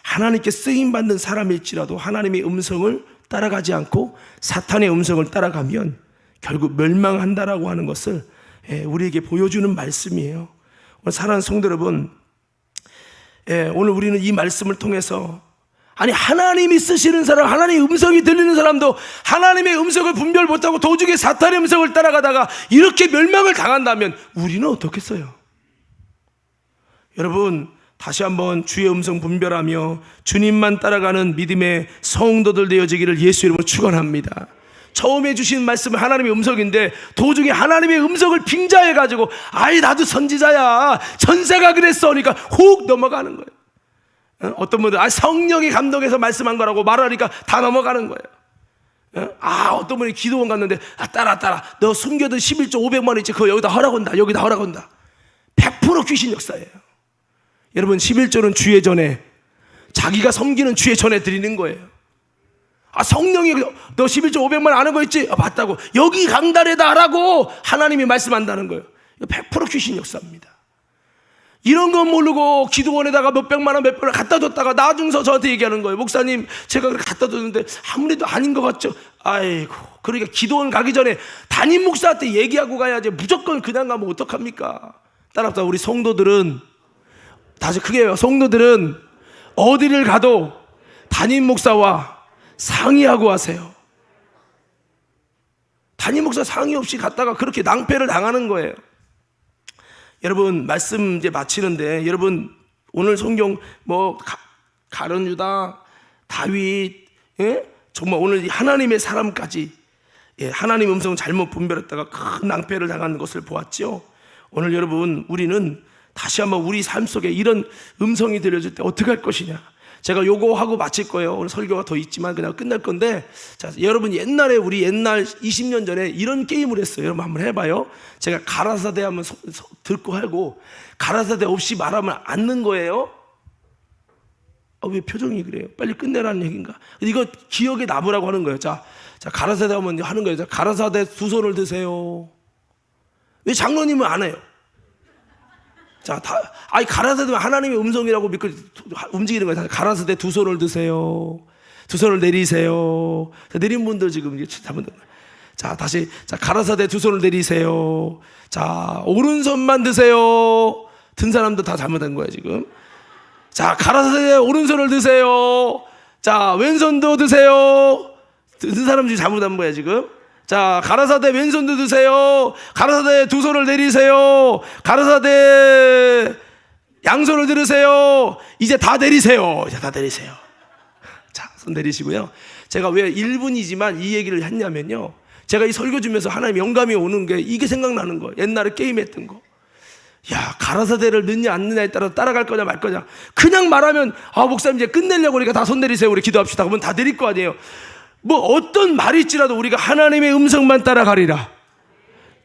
S1: 하나님께 쓰임받는 사람일지라도 하나님의 음성을 따라가지 않고 사탄의 음성을 따라가면 결국 멸망한다라고 하는 것을 우리에게 보여주는 말씀이에요. 오늘 사랑하는 성도 여러분, 오늘 우리는 이 말씀을 통해서 아니 하나님이 쓰시는 사람, 하나님의 음성이 들리는 사람도 하나님의 음성을 분별 못하고 도중에 사탄의 음성을 따라가다가 이렇게 멸망을 당한다면 우리는 어떻겠어요? 여러분, 다시 한번 주의 음성 분별하며 주님만 따라가는 믿음의 성도들 되어지기를 예수 이름으로 축원합니다. 처음에 주신 말씀은 하나님의 음성인데 도중에 하나님의 음성을 빙자해가지고 아이 나도 선지자야 전세가 그랬어 그러니까 훅 넘어가는 거예요. 어떤 분들 성령이 감동해서 말씀한 거라고 말하니까 다 넘어가는 거예요. 어떤 분이 기도원 갔는데 따라 너 숨겨둔 11조 500만 원 있지 그거 여기다 허락한다 여기다 허락한다. 100% 귀신 역사예요. 여러분 11조는 주의 전에 자기가 섬기는 주의 전에 드리는 거예요. 성령이 너 11조 500만 원 아는 거 있지? 맞다고 여기 강단에다 하라고 하나님이 말씀한다는 거예요. 100% 귀신 역사입니다. 이런 건 모르고 기도원에다가 몇백만 원 몇백만 원 갖다 줬다가 나중서 저한테 얘기하는 거예요. 목사님 제가 그렇게 갖다 줬는데 아무래도 아닌 것 같죠? 아이고, 그러니까 기도원 가기 전에 담임 목사한테 얘기하고 가야지 무조건 그냥 가면 어떡합니까? 따라서 우리 성도들은 다시 크게 해요. 성도들은 어디를 가도 담임 목사와 상의하고 하세요. 담임 목사 상의 없이 갔다가 그렇게 낭패를 당하는 거예요. 여러분 말씀 이제 마치는데 여러분 오늘 성경 뭐 가룟 유다, 다윗, 정말 오늘 하나님의 사람까지 하나님 음성 잘못 분별했다가 큰 낭패를 당하는 것을 보았죠. 오늘 여러분 우리는 다시 한번 우리 삶 속에 이런 음성이 들려줄 때 어떻게 할 것이냐. 제가 요거 하고 마칠 거예요. 오늘 설교가 더 있지만 그냥 끝날 건데, 자, 여러분 옛날에 우리 옛날 20년 전에 이런 게임을 했어요. 여러분 한번 해봐요. 제가 가라사대 하면 듣고 하고 가라사대 없이 말하면 앉는 거예요. 왜 표정이 그래요? 빨리 끝내라는 얘기인가? 이거 기억에 남으라고 하는 거예요. 자, 가라사대 하면 하는 거예요. 자, 가라사대 두 손을 드세요. 왜 장로님은 안 해요? 자, 가라사대 하나님의 음성이라고 믿고 움직이는 거예요. 가라사대 두 손을 드세요. 두 손을 내리세요. 자, 내린 분들 지금 잘못. 자, 다시. 자, 가라사대 두 손을 내리세요. 자, 오른손만 드세요. 든 사람도 다 잘못한 거예요, 지금. 자, 가라사대 오른손을 드세요. 자, 왼손도 드세요. 든 사람 지금 잘못한 거예요, 지금. 자, 가라사대 왼손도 드세요. 가라사대 두 손을 내리세요. 가라사대 양손을 들으세요. 이제 다 내리세요. 이제 다 내리세요. 자, 손 내리시고요. 제가 왜 1분이지만 이 얘기를 했냐면요. 제가 이 설교 주면서 하나님 영감이 오는 게 이게 생각나는 거예요. 옛날에 게임했던 거. 야, 가라사대를 넣냐 안 넣냐에 따라 따라갈 거냐 말 거냐. 그냥 말하면 목사님 이제 끝내려고 그러니까 다 손 내리세요. 우리 기도합시다. 그러면 다 내릴 거 아니에요. 뭐 어떤 말일지라도 우리가 하나님의 음성만 따라가리라.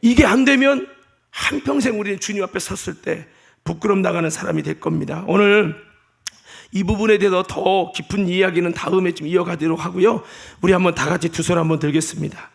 S1: 이게 안 되면 한평생 우리는 주님 앞에 섰을 때 부끄럼 나가는 사람이 될 겁니다. 오늘 이 부분에 대해서 더 깊은 이야기는 다음에 좀 이어가도록 하고요. 우리 한번 다 같이 두 손 한번 들겠습니다.